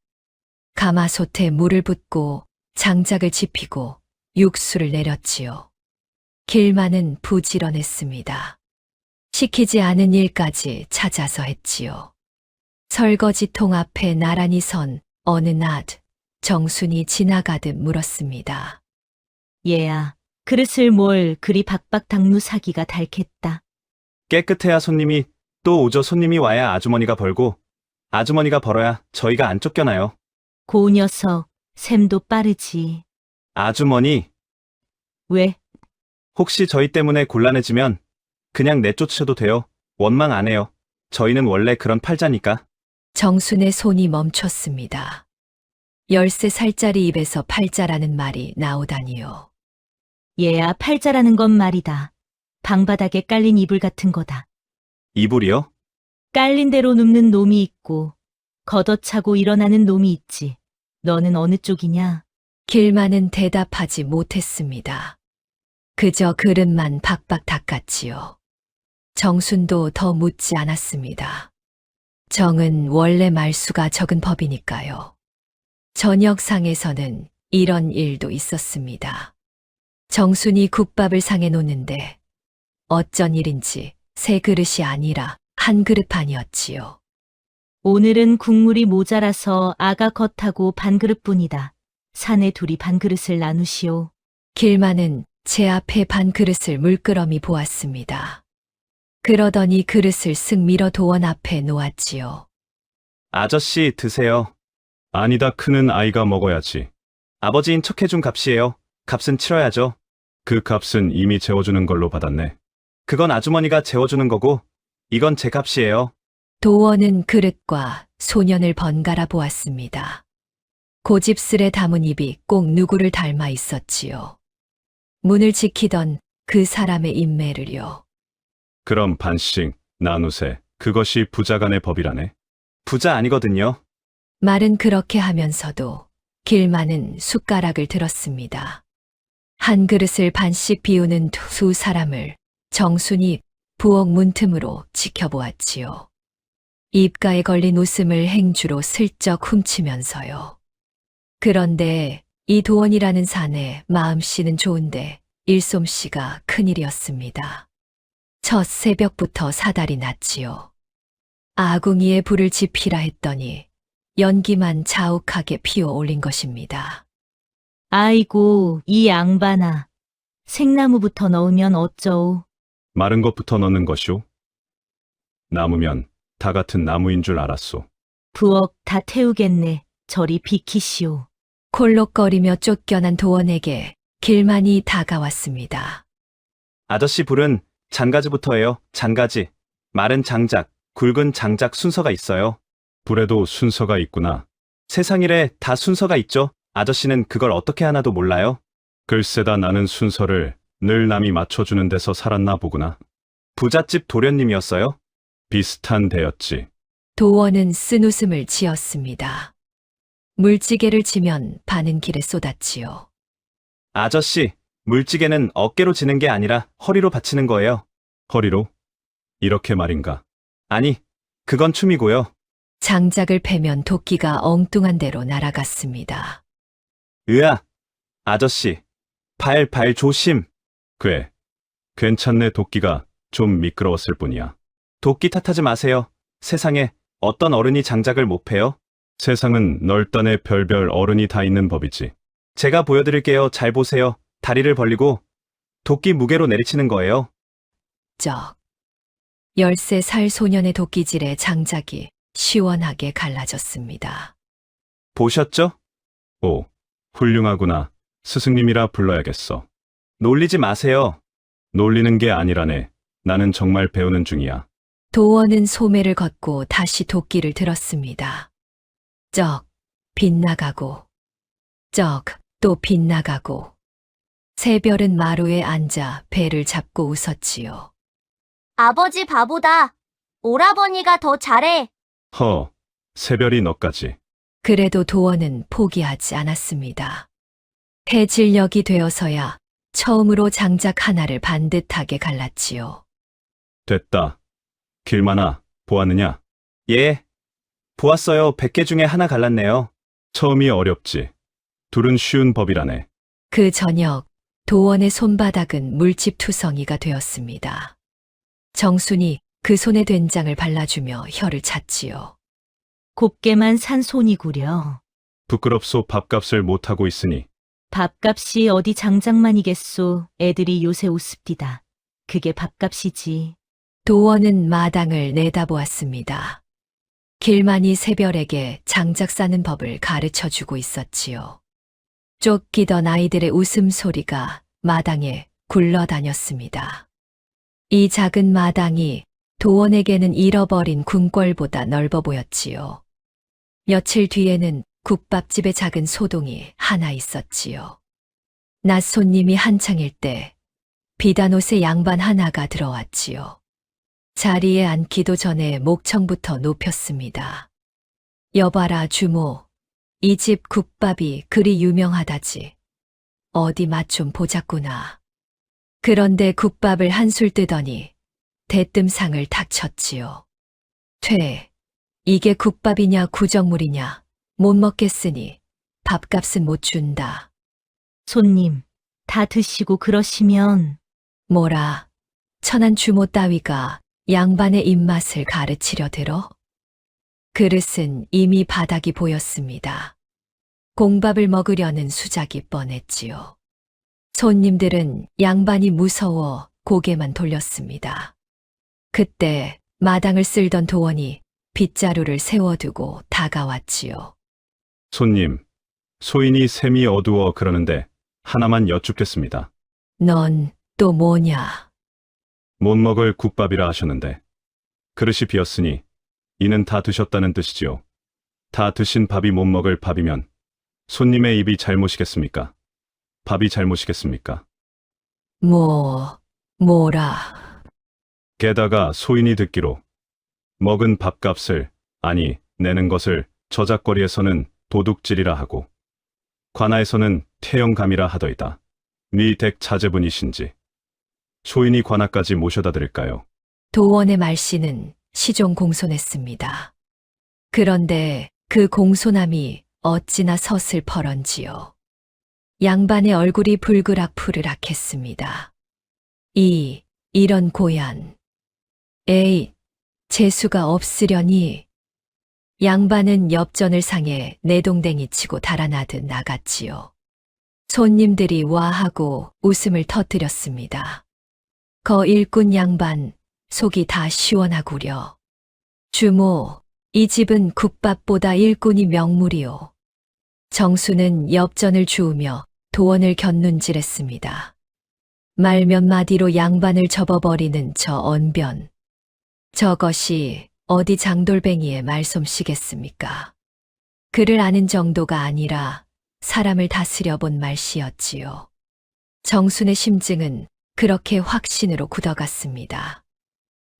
가마솥에 물을 붓고 장작을 지피고 육수를 내렸지요. 길만은 부지런했습니다. 시키지 않은 일까지 찾아서 했지요. 설거지통 앞에 나란히 선 어느 낮 정순이 지나가듯 물었습니다. 얘야, 그릇을 뭘 그리 박박 닦누 사기가 닳겠다. 깨끗해야 손님이 또 오죠. 손님이 와야 아주머니가 벌고 아주머니가 벌어야 저희가 안 쫓겨나요. 고 녀석, 셈도 빠르지. 아주머니, 왜? 혹시 저희 때문에 곤란해지면 그냥 내쫓으셔도 돼요. 원망 안 해요. 저희는 원래 그런 팔자니까. 정순의 손이 멈췄습니다. 13살짜리 입에서 팔자라는 말이 나오다니요. 얘야, 팔자라는 건 말이다. 방바닥에 깔린 이불 같은 거다. 이불이요? 깔린 대로 눕는 놈이 있고 걷어차고 일어나는 놈이 있지. 너는 어느 쪽이냐? 길만은 대답하지 못했습니다. 그저 그릇만 박박 닦았지요. 정순도 더 묻지 않았습니다. 정은 원래 말수가 적은 법이니까요. 저녁상에서는 이런 일도 있었습니다. 정순이 국밥을 상에 놓는데 어쩐 일인지 세 그릇이 아니라 한 그릇 반이었지요. 오늘은 국물이 모자라서 아가 겉하고 반 그릇뿐이다. 사내 둘이 반 그릇을 나누시오. 길만은 제 앞에 반 그릇을 물끄러미 보았습니다. 그러더니 그릇을 쓱 밀어 도원 앞에 놓았지요. 아저씨 드세요. 아니다, 크는 아이가 먹어야지. 아버지인 척 해준 값이에요. 값은 치러야죠. 그 값은 이미 재워주는 걸로 받았네. 그건 아주머니가 재워주는 거고 이건 제 값이에요. 도원은 그릇과 소년을 번갈아 보았습니다. 고집스레 담은 입이 꼭 누구를 닮아 있었지요. 문을 지키던 그 사람의 인매를요. 그럼 반씩 나누세. 그것이 부자간의 법이라네. 부자 아니거든요. 말은 그렇게 하면서도 길만은 숟가락을 들었습니다. 한 그릇을 반씩 비우는 두 사람을 정순이 부엌 문틈으로 지켜보았지요. 입가에 걸린 웃음을 행주로 슬쩍 훔치면서요. 그런데 이 도원이라는 사내 마음씨는 좋은데 일솜씨가 큰일이었습니다. 첫 새벽부터 사달이 났지요. 아궁이에 불을 지피라 했더니 연기만 자욱하게 피워 올린 것입니다. 아이고, 이 양반아. 생나무부터 넣으면 어쩌오. 마른 것부터 넣는 것이오. 나무면 다 같은 나무인 줄 알았소. 부엌 다 태우겠네. 저리 비키시오. 콜록거리며 쫓겨난 도원에게 길만이 다가왔습니다. 아저씨 불은 잔가지부터예요. 잔가지. 마른 장작, 굵은 장작 순서가 있어요. 불에도 순서가 있구나. 세상일에 다 순서가 있죠. 아저씨는 그걸 어떻게 하나도 몰라요. 글쎄다, 나는 순서를 늘 남이 맞춰주는 데서 살았나 보구나. 부잣집 도련님이었어요. 비슷한 데였지. 도원은 쓴웃음을 지었습니다. 물지개를 치면 반은 길에 쏟았지요. 아저씨, 물지개는 어깨로 지는 게 아니라 허리로 받치는 거예요. 허리로? 이렇게 말인가? 아니, 그건 춤이고요. 장작을 패면 도끼가 엉뚱한 데로 날아갔습니다. 으아, 아저씨, 발 조심. 괜찮네. 도끼가 좀 미끄러웠을 뿐이야. 도끼 탓하지 마세요. 세상에 어떤 어른이 장작을 못 패요? 세상은 넓다네. 별별 어른이 다 있는 법이지. 제가 보여드릴게요. 잘 보세요. 다리를 벌리고 도끼 무게로 내리치는 거예요. 쩍. 13살 소년의 도끼질에 장작이 시원하게 갈라졌습니다. 보셨죠? 오, 훌륭하구나. 스승님이라 불러야겠어. 놀리지 마세요. 놀리는 게 아니라네. 나는 정말 배우는 중이야. 도원은 소매를 걷고 다시 도끼를 들었습니다. 쩍, 빗나가고, 쩍, 또 빗나가고. 새별은 마루에 앉아 배를 잡고 웃었지요. 아버지 바보다. 오라버니가 더 잘해. 허, 새별이 너까지. 그래도 도원은 포기하지 않았습니다. 해질녘이 되어서야 처음으로 장작 하나를 반듯하게 갈랐지요. 됐다. 길만아, 보았느냐? 예. 보았어요. 100개 중에 하나 갈랐네요. 처음이 어렵지. 둘은 쉬운 법이라네. 그 저녁 도원의 손바닥은 물집투성이가 되었습니다. 정순이 그 손에 된장을 발라주며 혀를 찼지요. 곱게만 산 손이구려. 부끄럽소. 밥값을 못하고 있으니. 밥값이 어디 장작만이겠소. 애들이 요새 우습디다. 그게 밥값이지. 도원은 마당을 내다보았습니다. 길만이 새별에게 장작 싸는 법을 가르쳐주고 있었지요. 쫓기던 아이들의 웃음소리가 마당에 굴러다녔습니다. 이 작은 마당이 도원에게는 잃어버린 궁궐보다 넓어 보였지요. 며칠 뒤에는 국밥집에 작은 소동이 하나 있었지요. 낮 손님이 한창일 때 비단옷의 양반 하나가 들어왔지요. 자리에 앉기도 전에 목청부터 높였습니다. 여봐라 주모, 이 집 국밥이 그리 유명하다지. 어디 맛 좀 보자꾸나. 그런데 국밥을 한술 뜨더니 대뜸상을 탁 쳤지요. 퇴, 이게 국밥이냐 구정물이냐 못 먹겠으니 밥값은 못 준다. 손님, 다 드시고 그러시면 뭐라, 천한 주모 따위가 양반의 입맛을 가르치려 들어? 그릇은 이미 바닥이 보였습니다. 공밥을 먹으려는 수작이 뻔했지요. 손님들은 양반이 무서워 고개만 돌렸습니다. 그때 마당을 쓸던 도원이 빗자루를 세워두고 다가왔지요. 손님, 소인이 샘이 어두워 그러는데 하나만 여쭙겠습니다. 넌 또 뭐냐? 못 먹을 국밥이라 하셨는데 그릇이 비었으니 이는 다 드셨다는 뜻이지요. 다 드신 밥이 못 먹을 밥이면 손님의 입이 잘못이겠습니까? 밥이 잘못이겠습니까? 뭐라. 게다가 소인이 듣기로 먹은 밥값을 아니 내는 것을 저작거리에서는 도둑질이라 하고 관아에서는 태영감이라 하더이다. 네 댁 자제분이신지 소인이 관아까지 모셔다 드릴까요? 도원의 말씨는 시종 공손했습니다. 그런데 그 공손함이 어찌나 서슬퍼런지요. 양반의 얼굴이 불그락푸르락했습니다. 이런 고얀. 에이, 재수가 없으려니. 양반은 엽전을 상해 내동댕이 치고 달아나듯 나갔지요. 손님들이 와하고 웃음을 터뜨렸습니다. 거 일꾼 양반, 속이 다 시원하구려. 주모, 이 집은 국밥보다 일꾼이 명물이오. 정수는 엽전을 주우며 도원을 곁눈질했습니다. 말 몇 마디로 양반을 접어버리는 저 언변. 저것이 어디 장돌뱅이의 말솜씨겠습니까? 그를 아는 정도가 아니라 사람을 다스려 본 말씨였지요. 정순의 심증은 그렇게 확신으로 굳어갔습니다.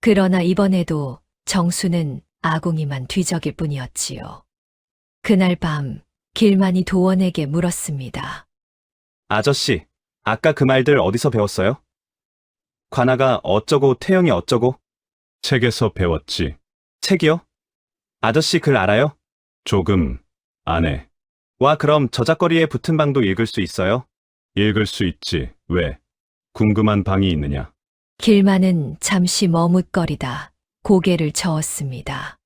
그러나 이번에도 정수는 아궁이만 뒤적일 뿐이었지요. 그날 밤 길만이 도원에게 물었습니다. 아저씨, 아까 그 말들 어디서 배웠어요? 관아가 어쩌고 태영이 어쩌고? 책에서 배웠지. 책이요? 아저씨 글 알아요? 조금 안 해. 와, 그럼 저작거리에 붙은 방도 읽을 수 있어요? 읽을 수 있지. 왜? 궁금한 방이 있느냐? 길만은 잠시 머뭇거리다 고개를 저었습니다.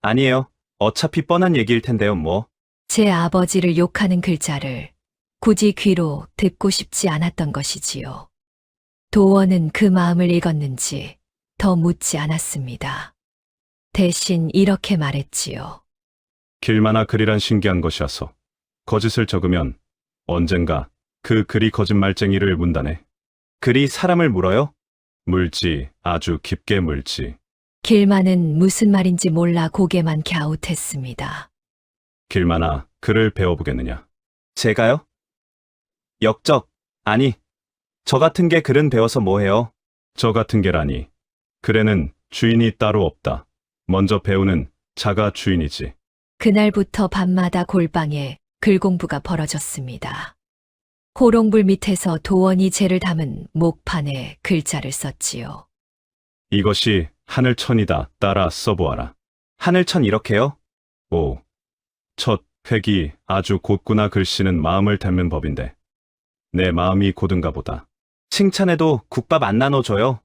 아니에요. 어차피 뻔한 얘기일 텐데요, 뭐. 제 아버지를 욕하는 글자를 굳이 귀로 듣고 싶지 않았던 것이지요. 도원은 그 마음을 읽었는지 더 묻지 않았습니다. 대신 이렇게 말했지요. 길만아 글이란 신기한 것이라서 거짓을 적으면 언젠가 그 글이 거짓말쟁이를 문다네. 글이 사람을 물어요? 물지, 아주 깊게 물지. 길만은 무슨 말인지 몰라 고개만 갸웃했습니다. 길만아, 글을 배워보겠느냐? 제가요? 역적, 아니, 저 같은 게 글은 배워서 뭐해요? 저 같은 게라니. 글에는 주인이 따로 없다. 먼저 배우는 자가 주인이지. 그날부터 밤마다 골방에 글 공부가 벌어졌습니다. 호롱불 밑에서 도원이 재를 담은 목판에 글자를 썼지요. 이것이 하늘천이다. 따라 써보아라. 하늘천 이렇게요? 오, 첫 획이 아주 곧구나. 글씨는 마음을 닮는 법인데 내 마음이 곧은가 보다. 칭찬해도 국밥 안 나눠줘요?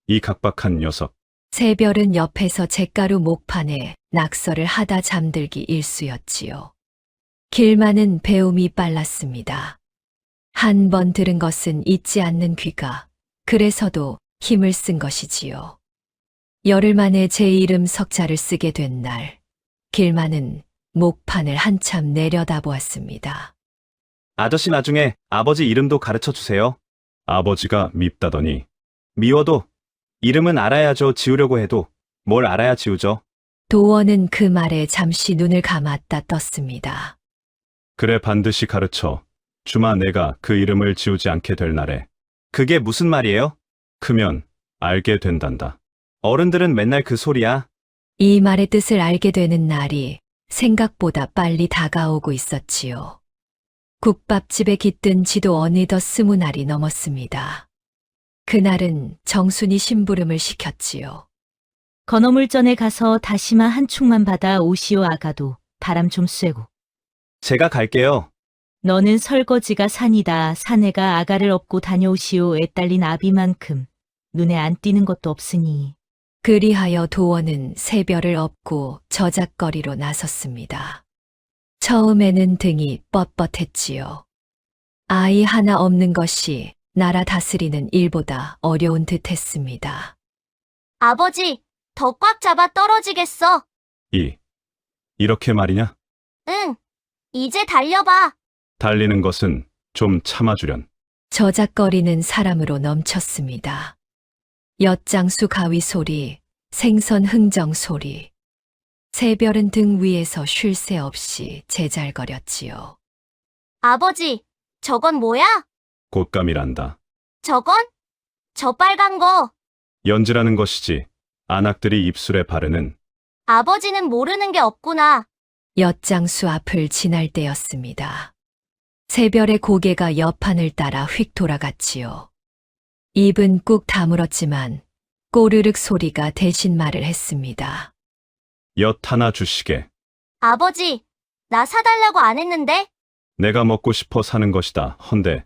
이 각박한 녀석. 새별은 옆에서 잿가루 목판에 낙서를 하다 잠들기 일쑤였지요. 길만은 배움이 빨랐습니다. 한 번 들은 것은 잊지 않는 귀가 그래서도 힘을 쓴 것이지요. 열흘 만에 제 이름 석자를 쓰게 된 날, 길만은 목판을 한참 내려다보았습니다. 아저씨 나중에 아버지 이름도 가르쳐 주세요. 아버지가 밉다더니. 미워도 이름은 알아야죠. 지우려고 해도 뭘 알아야 지우죠. 도원은 그 말에 잠시 눈을 감았다 떴습니다. 그래, 반드시 가르쳐 주마. 내가 그 이름을 지우지 않게 될 날에. 그게 무슨 말이에요? 크면 알게 된단다. 어른들은 맨날 그 소리야. 이 말의 뜻을 알게 되는 날이 생각보다 빨리 다가오고 있었지요. 국밥집에 깃든 지도 어느덧 20알이 넘었습니다. 그날은 정순이 심부름을 시켰지요. 건어물전에 가서 다시마 한 축만 받아 오시오. 아가도 바람 좀 쐬고. 제가 갈게요. 너는 설거지가 산이다. 사내가 아가를 업고 다녀오시오. 애 딸린 아비만큼 눈에 안 띄는 것도 없으니. 그리하여 도원은 새별을 업고 저작거리로 나섰습니다. 처음에는 등이 뻣뻣했지요. 아이 하나 없는 것이 나라 다스리는 일보다 어려운 듯 했습니다. 아버지, 더 꽉 잡아 떨어지겠어. 이렇게 말이냐? 응. 이제 달려봐. 달리는 것은 좀 참아주련. 저작거리는 사람으로 넘쳤습니다. 엿장수 가위 소리, 생선 흥정 소리. 새별은 등 위에서 쉴 새 없이 제잘거렸지요. 아버지, 저건 뭐야? 곶감이란다. 저건? 저 빨간 거. 연지라는 것이지. 안악들이 입술에 바르는. 아버지는 모르는 게 없구나. 엿장수 앞을 지날 때였습니다. 새별의 고개가 옆판을 따라 휙 돌아갔지요. 입은 꾹 다물었지만 꼬르륵 소리가 대신 말을 했습니다. 엿 하나 주시게. 아버지, 나 사달라고 안 했는데? 내가 먹고 싶어 사는 것이다. 헌데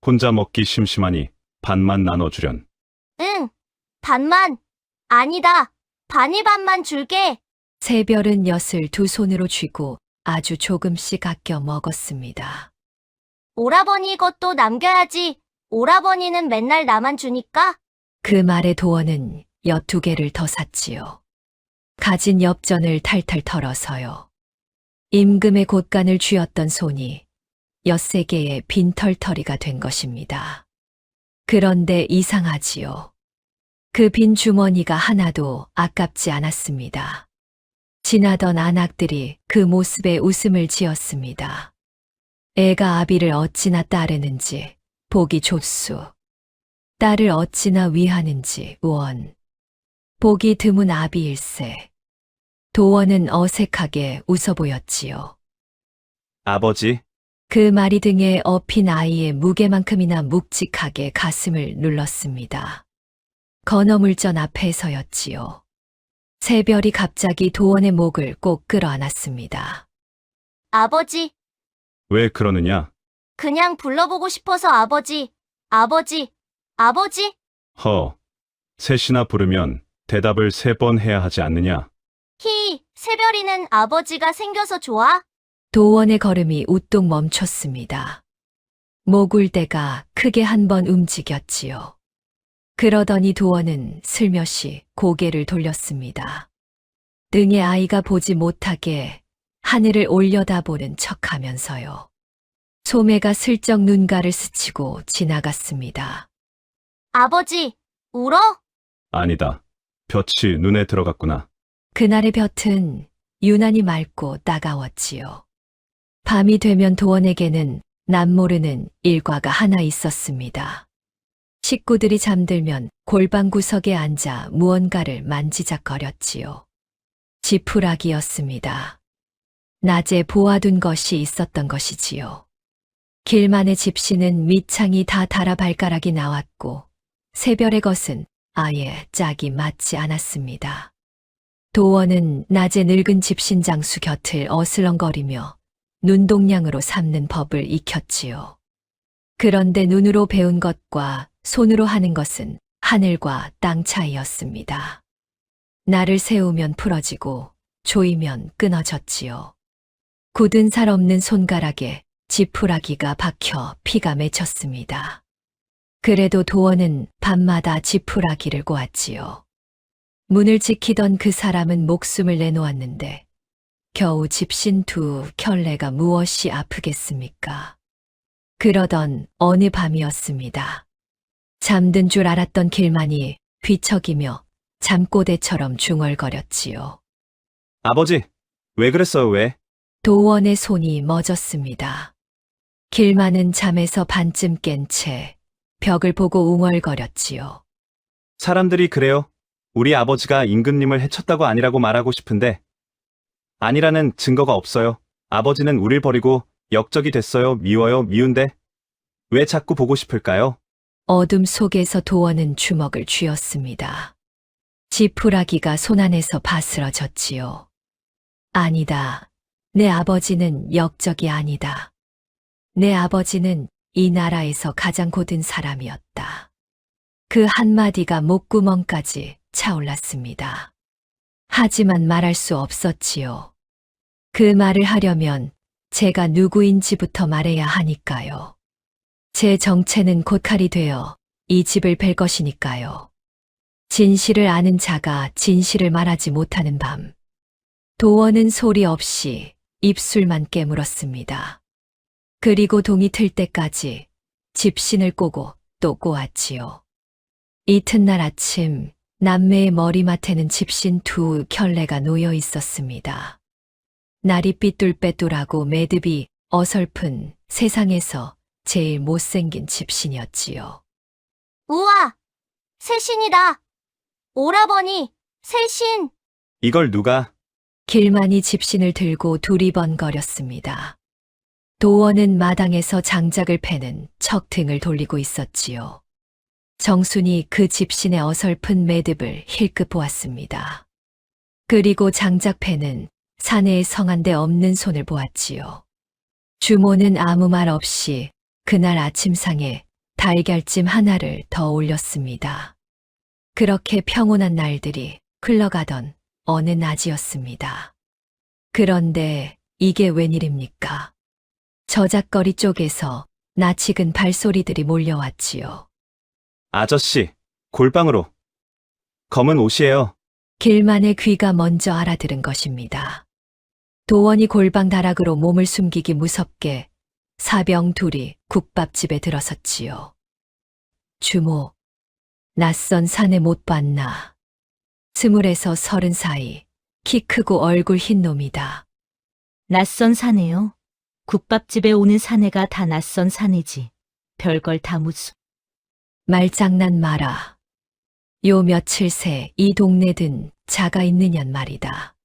혼자 먹기 심심하니 반만 나눠주련. 응. 반만. 아니다. 반이 반만 줄게. 새별은 엿을 두 손으로 쥐고 아주 조금씩 아껴 먹었습니다. 오라버니 것도 남겨야지. 오라버니는 맨날 나만 주니까. 그 말에 도원은 엿 2개를 더 샀지요. 가진 엽전을 탈탈 털어서요. 임금의 곶간을 쥐었던 손이 엿 3개의 빈털터리가 된 것입니다. 그런데 이상하지요. 그 빈 주머니가 하나도 아깝지 않았습니다. 지나던 안악들이 그 모습에 웃음을 지었습니다. 애가 아비를 어찌나 따르는지 보기 좋수. 딸을 어찌나 위하는지 원. 보기 드문 아비일세. 도원은 어색하게 웃어 보였지요. 아버지, 그 말이 등에 업힌 아이의 무게만큼이나 묵직하게 가슴을 눌렀습니다. 건어물전 앞에서였지요. 새별이 갑자기 도원의 목을 꼭 끌어안았습니다. 아버지, 왜 그러느냐? 그냥 불러보고 싶어서 아버지. 아버지. 아버지. 셋이나 부르면 대답을 3번 해야 하지 않느냐? 새별이는 아버지가 생겨서 좋아? 도원의 걸음이 우뚝 멈췄습니다. 목울대가 크게 한 번 움직였지요. 그러더니 도원은 슬며시 고개를 돌렸습니다. 등에 아이가 보지 못하게 하늘을 올려다보는 척하면서요. 소매가 슬쩍 눈가를 스치고 지나갔습니다. 아버지, 울어? 아니다. 볕이 눈에 들어갔구나. 그날의 볕은 유난히 맑고 따가웠지요. 밤이 되면 도원에게는 남모르는 일과가 하나 있었습니다. 식구들이 잠들면 골방 구석에 앉아 무언가를 만지작거렸지요. 지푸라기였습니다. 낮에 보아둔 것이 있었던 것이지요. 길만의 집시는 밑창이 다 닳아 발가락이 나왔고 새별의 것은 아예 짝이 맞지 않았습니다. 도원은 낮에 늙은 집신장수 곁을 어슬렁거리며 눈동냥으로 삼는 법을 익혔지요. 그런데 눈으로 배운 것과 손으로 하는 것은 하늘과 땅 차이였습니다. 날을 세우면 풀어지고 조이면 끊어졌지요. 굳은 살 없는 손가락에 지푸라기가 박혀 피가 맺혔습니다. 그래도 도원은 밤마다 지푸라기를 꼬았지요. 문을 지키던 그 사람은 목숨을 내놓았는데 겨우 집신 2 켤레가 무엇이 아프겠습니까? 그러던 어느 밤이었습니다. 잠든 줄 알았던 길만이 뒤척이며 잠꼬대처럼 중얼거렸지요. 아버지, 왜 그랬어요, 왜? 도원의 손이 멎었습니다. 길만은 잠에서 반쯤 깬 채 벽을 보고 웅얼거렸지요. 사람들이 그래요. 우리 아버지가 임금님을 해쳤다고 아니라고 말하고 싶은데 아니라는 증거가 없어요. 아버지는 우릴 버리고 역적이 됐어요. 미워요, 미운데 왜 자꾸 보고 싶을까요? 어둠 속에서 도원은 주먹을 쥐었습니다. 지푸라기가 손안에서 바스러졌지요. 아니다. 내 아버지는 역적이 아니다. 내 아버지는 이 나라에서 가장 고든 사람이었다. 그 한마디가 목구멍까지 차올랐습니다. 하지만 말할 수 없었지요. 그 말을 하려면 제가 누구인지부터 말해야 하니까요. 제 정체는 곧 칼이 되어 이 집을 벨 것이니까요. 진실을 아는 자가 진실을 말하지 못하는 밤. 도원은 소리 없이 입술만 깨물었습니다. 그리고 동이 틀 때까지 집신을 꼬고 또 꼬았지요. 이튿날 아침 남매의 머리맡에는 집신 두 켤레가 놓여 있었습니다. 날이 삐뚤빼뚤하고 매듭이 어설픈 세상에서 제일 못생긴 집신이었지요. 우와! 새신이다! 오라버니, 새신! 이걸 누가? 길만이 집신을 들고 두리번거렸습니다. 도원은 마당에서 장작을 패는 척 등을 돌리고 있었지요. 정순이 그 집신의 어설픈 매듭을 힐끗 보았습니다. 그리고 장작 패는 사내의 성한데 없는 손을 보았지요. 주모는 아무 말 없이 그날 아침상에 달걀찜 하나를 더 올렸습니다. 그렇게 평온한 날들이 흘러가던 어느 낮이었습니다. 그런데 이게 웬일입니까? 저작거리 쪽에서 낯익은 발소리들이 몰려왔지요. 아저씨, 골방으로. 검은 옷이에요. 길만의 귀가 먼저 알아들은 것입니다. 도원이 골방 다락으로 몸을 숨기기 무섭게 사병 둘이 국밥집에 들어섰지요. 주모, 낯선 사내 못 봤나. 20에서 30 사이, 키 크고 얼굴 흰 놈이다. 낯선 사내요. 국밥집에 오는 사내가 다 낯선 사내지. 별걸 다 무슨. 말장난 마라. 요 며칠 새 이 동네 든 자가 있느냔 말이다.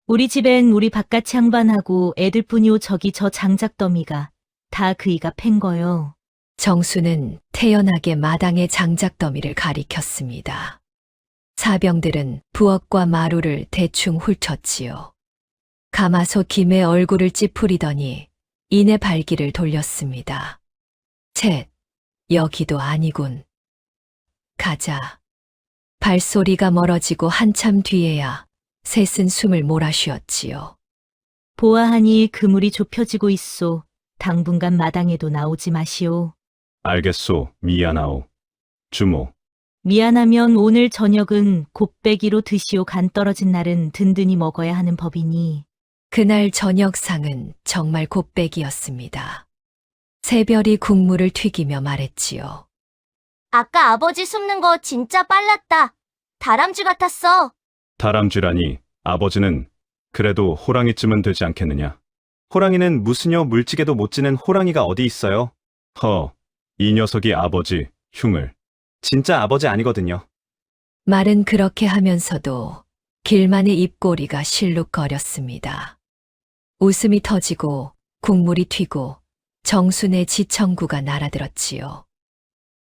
우리 집엔 우리 바깥 창반하고 애들뿐이요 저기 저 장작더미가 다 그이가 팬 거요. 정수는 태연하게 마당의 장작더미를 가리켰습니다. 사병들은 부엌과 마루를 대충 훑었지요. 가마솥 김에 얼굴을 찌푸리더니 이내 발기를 돌렸습니다. 쳇, 여기도 아니군. 가자. 발소리가 멀어지고 한참 뒤에야 셋은 숨을 몰아쉬었지요. 보아하니 그물이 좁혀지고 있소. 당분간 마당에도 나오지 마시오. 알겠소, 미안하오. 주모, 미안하면 오늘 저녁은 곱빼기로 드시오. 간 떨어진 날은 든든히 먹어야 하는 법이니. 그날 저녁상은 정말 곱빼기였습니다. 새별이 국물을 튀기며 말했지요. 아까 아버지 숨는 거 진짜 빨랐다. 다람쥐 같았어. 다람쥐라니 아버지는 그래도 호랑이쯤은 되지 않겠느냐. 호랑이는 무수녀 물지개도 못 지는 호랑이가 어디 있어요? 이 녀석이 아버지, 흉을. 진짜 아버지 아니거든요. 말은 그렇게 하면서도 길만의 입꼬리가 실룩거렸습니다. 웃음이 터지고 국물이 튀고 정순의 지청구가 날아들었지요.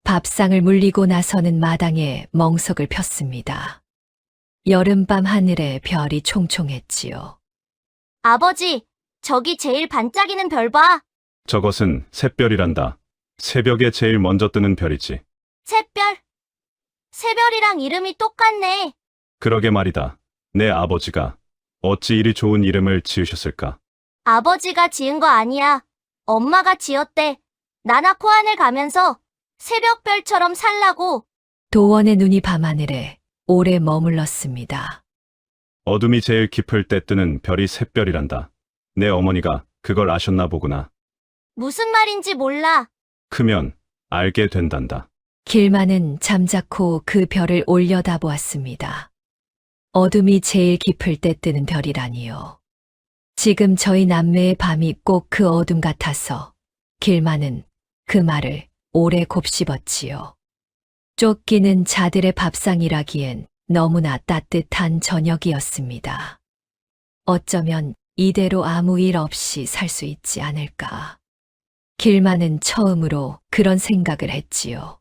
밥상을 물리고 나서는 마당에 멍석을 폈습니다. 여름밤 하늘에 별이 총총했지요. 아버지, 저기 제일 반짝이는 별 봐. 저것은 샛별이란다. 새벽에 제일 먼저 뜨는 별이지. 샛별. 새별이랑 이름이 똑같네. 그러게 말이다. 내 아버지가 어찌 이리 좋은 이름을 지으셨을까? 아버지가 지은 거 아니야. 엄마가 지었대. 나나 코안을 가면서 새벽별처럼 살라고. 도원의 눈이 밤하늘에 오래 머물렀습니다. 어둠이 제일 깊을 때 뜨는 별이 샛별이란다. 내 어머니가 그걸 아셨나 보구나. 무슨 말인지 몰라. 크면 알게 된단다. 길만은 잠자코 그 별을 올려다보았습니다. 어둠이 제일 깊을 때 뜨는 별이라니요. 지금 저희 남매의 밤이 꼭 그 어둠 같아서 길만은 그 말을 오래 곱씹었지요. 쫓기는 자들의 밥상이라기엔 너무나 따뜻한 저녁이었습니다. 어쩌면 이대로 아무 일 없이 살 수 있지 않을까. 길만은 처음으로 그런 생각을 했지요.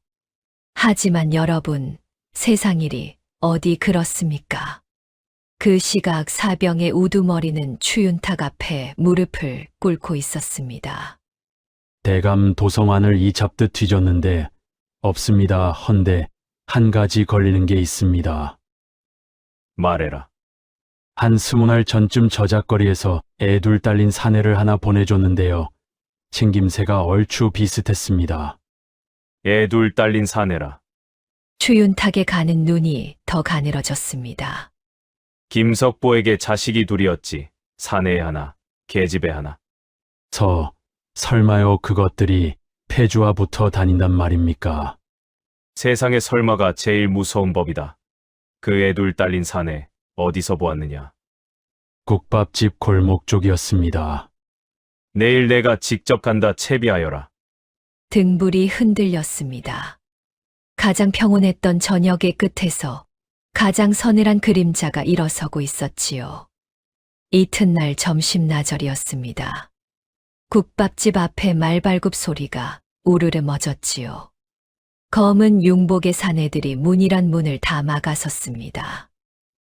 하지만 여러분, 세상 일이 어디 그렇습니까? 그 시각 사병의 우두머리는 추윤탁 앞에 무릎을 꿇고 있었습니다. 대감 도성안을 이잡듯 뒤졌는데 없습니다. 헌데 한 가지 걸리는 게 있습니다. 말해라. 한 20날 전쯤 저작거리에서 애 둘 딸린 사내를 하나 보내줬는데요. 생김새가 얼추 비슷했습니다. 애 둘 딸린 사내라. 추윤탁의 가는 눈이 더 가늘어졌습니다. 김석보에게 자식이 둘이었지. 사내에 하나, 계집에 하나. 설마요 그것들이 폐주와 붙어 다닌단 말입니까? 세상에 설마가 제일 무서운 법이다. 그 애 둘 딸린 사내 어디서 보았느냐. 국밥집 골목 쪽이었습니다. 내일 내가 직접 간다 채비하여라. 등불이 흔들렸습니다. 가장 평온했던 저녁의 끝에서 가장 서늘한 그림자가 일어서고 있었지요. 이튿날 점심나절이었습니다. 국밥집 앞에 말발굽 소리가 우르르 멎었지요. 검은 융복의 사내들이 문이란 문을 다 막아섰습니다.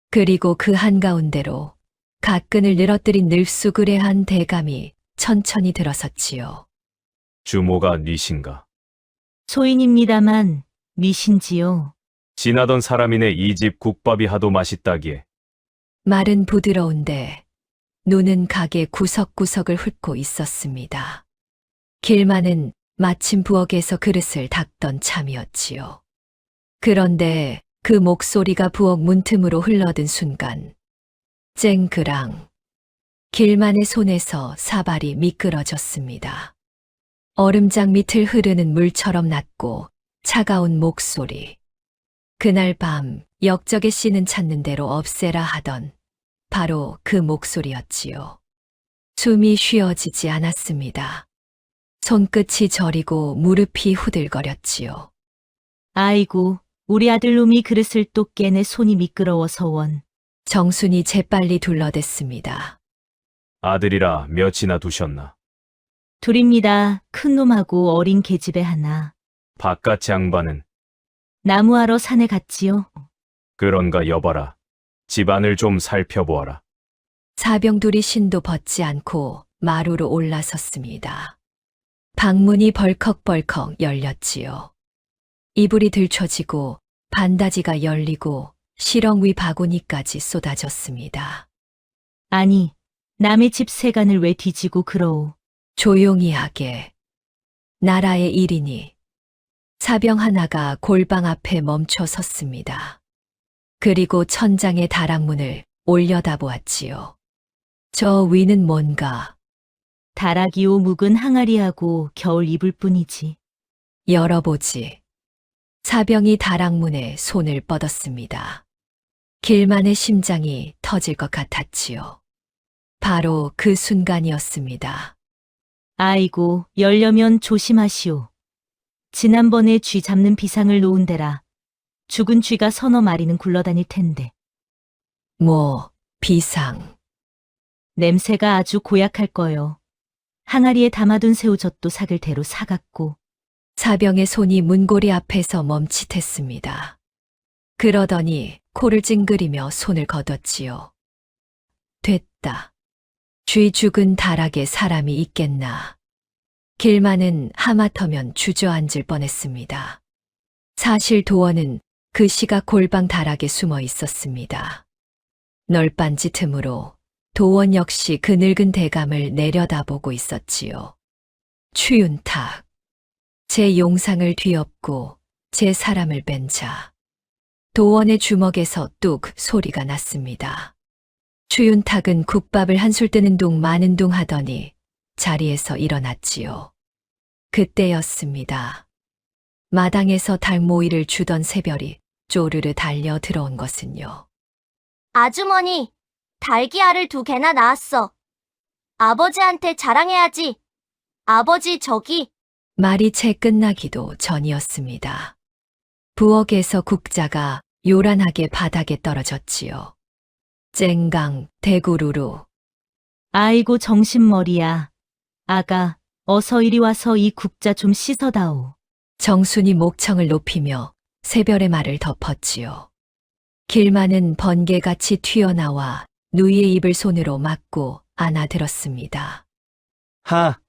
그리고 그 한가운데로 가끈을 늘어뜨린 늙수그레한 대감이 천천히 들어섰지요. 주모가 뉘신가. 소인입니다만 미신지요. 지나던 사람이네 이 집 국밥이 하도 맛있다기에. 말은 부드러운데 눈은 가게 구석구석을 훑고 있었습니다. 길만은 마침 부엌에서 그릇을 닦던 참이었지요. 그런데 그 목소리가 부엌 문틈으로 흘러든 순간 쨍그랑 길만의 손에서 사발이 미끄러졌습니다. 얼음장 밑을 흐르는 물처럼 낮고 차가운 목소리. 그날 밤 역적의 씨는 찾는 대로 없애라 하던 바로 그 목소리였지요. 숨이 쉬어지지 않았습니다. 손끝이 저리고 무릎이 후들거렸지요. 아이고, 우리 아들놈이 그릇을 또 깨내 손이 미끄러워서 원. 정순이 재빨리 둘러댔습니다. 아들이라 몇이나 두셨나. 둘입니다. 큰 놈하고 어린 계집애 하나. 바깥 양반은 나무하러 산에 갔지요. 그런가 여봐라. 집안을 좀 살펴보아라. 사병들이 신도 벗지 않고 마루로 올라섰습니다. 방문이 벌컥벌컥 열렸지요. 이불이 들춰지고 반다지가 열리고 실ong 위 바구니까지 쏟아졌습니다. 아니, 남의 집 세간을 왜 뒤지고 그러오. 조용히 하게. 나라의 일이니. 사병 하나가 골방 앞에 멈춰 섰습니다. 그리고 천장의 다락문을 올려다보았지요. 저 위는 뭔가 다락이오 묵은 항아리하고 겨울 이불 뿐이지. 열어보지. 사병이 다락문에 손을 뻗었습니다. 길만의 심장이 터질 것 같았지요. 바로 그 순간이었습니다. 아이고, 열려면 조심하시오. 지난번에 쥐 잡는 비상을 놓은 데라. 죽은 쥐가 서너 마리는 굴러다닐 텐데. 비상. 냄새가 아주 고약할 거요. 항아리에 담아둔 새우젓도 삭을 대로 사갔고. 사병의 손이 문고리 앞에서 멈칫했습니다. 그러더니 코를 찡그리며 손을 거뒀지요. 됐다. 쥐 죽은 다락에 사람이 있겠나. 길만은 하마터면 주저앉을 뻔했습니다. 사실 도원은 그 시각 골방 다락에 숨어 있었습니다. 널빤지 틈으로 도원 역시 그 늙은 대감을 내려다보고 있었지요. 추윤탁. 제 용상을 뒤엎고 제 사람을 뺀 자. 도원의 주먹에서 뚝 소리가 났습니다. 추윤탁은 국밥을 한술 뜨는 둥 마는 둥 하더니 자리에서 일어났지요. 그때였습니다. 마당에서 닭모이를 주던 새별이 쪼르르 달려 들어온 것은요. 아주머니, 달기알을 2개나 낳았어. 아버지한테 자랑해야지. 아버지 저기. 말이 채 끝나기도 전이었습니다. 부엌에서 국자가 요란하게 바닥에 떨어졌지요. 쨍강 대구루루. 아이고 정신머리야. 아가, 어서 이리 와서 이 국자 좀 씻어다오. 정순이 목청을 높이며 새별의 말을 덮었지요. 길만은 번개같이 튀어나와 누이의 입을 손으로 막고 안아들었습니다. 하,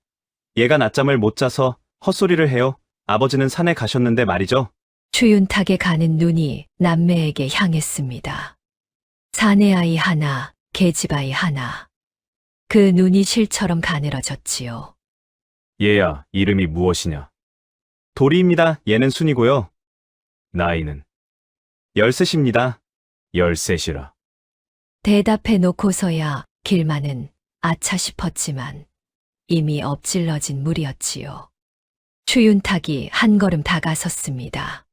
얘가 낮잠을 못 자서 헛소리를 해요. 아버지는 산에 가셨는데 말이죠. 추윤탁에 가는 눈이 남매에게 향했습니다. 사내 아이 하나, 계집 아이 하나. 그 눈이 실처럼 가늘어졌지요. 얘야, 이름이 무엇이냐? 도리입니다. 얘는 순이고요. 나이는 13입니다. 13이라. 대답해 놓고서야 길만은 아차 싶었지만 이미 엎질러진 물이었지요. 추윤탁이 한 걸음 다가섰습니다.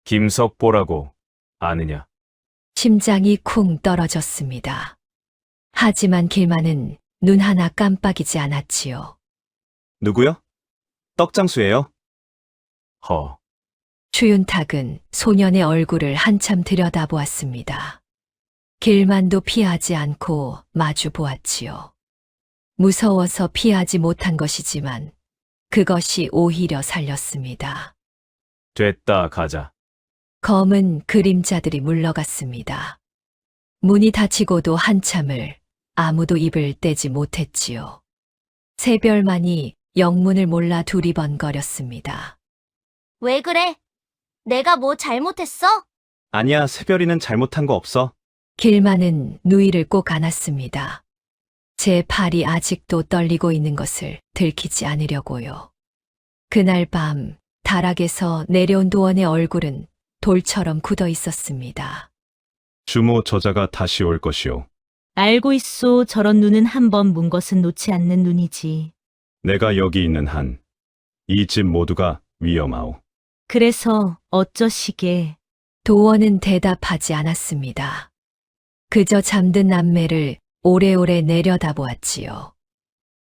김석보라고 아느냐? 심장이 쿵 떨어졌습니다. 하지만 길만은 눈 하나 깜빡이지 않았지요. 누구요? 떡장수예요. 허, 추윤탁은 소년의 얼굴을 한참 들여다보았습니다. 길만도 피하지 않고 마주 보았지요. 무서워서 피하지 못한 것이지만 그것이 오히려 살렸습니다. 됐다, 가자. 검은 그림자들이 물러갔습니다. 문이 닫히고도 한참을 아무도 입을 떼지 못했지요. 새별만이 영문을 몰라 두리번거렸습니다. 왜 그래? 내가 뭐 잘못했어? 아니야, 새별이는 잘못한 거 없어. 길만은 누이를 꼭 안았습니다. 제 팔이 아직도 떨리고 있는 것을 들키지 않으려고요. 그날 밤 다락에서 내려온 도원의 얼굴은 돌처럼 굳어 있었습니다. 주모 저자가 다시 올 것이오. 알고 있소. 저런 눈은 한 번 문 것은 놓지 않는 눈이지. 내가 여기 있는 한 이 집 모두가 위험하오. 그래서 어쩌시게. 도원은 대답하지 않았습니다. 그저 잠든 남매를 오래오래 내려다보았지요.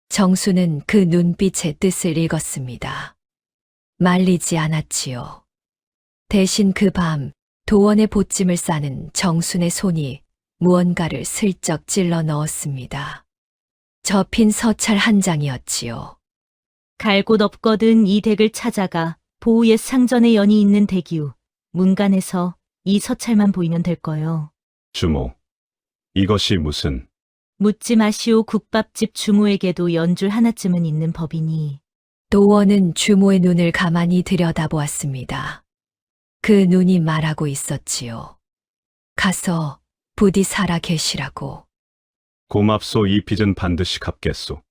정수는 그 눈빛의 뜻을 읽었습니다. 말리지 않았지요. 대신 그 밤 도원의 보찜을 싸는 정순의 손이 무언가를 슬쩍 찔러 넣었습니다. 접힌 서찰 한 장이었지요. 갈 곳 없거든 이 댁을 찾아가 보우의 상전의 연이 있는 댁이우. 문간에서 이 서찰만 보이면 될 거요. 주모, 이것이 무슨... 묻지 마시오. 국밥집 주모에게도 연줄 하나쯤은 있는 법이니. 도원은 주모의 눈을 가만히 들여다보았습니다. 그 눈이 말하고 있었지요. 가서 부디 살아 계시라고. 고맙소. 이 빚은 반드시 갚겠소.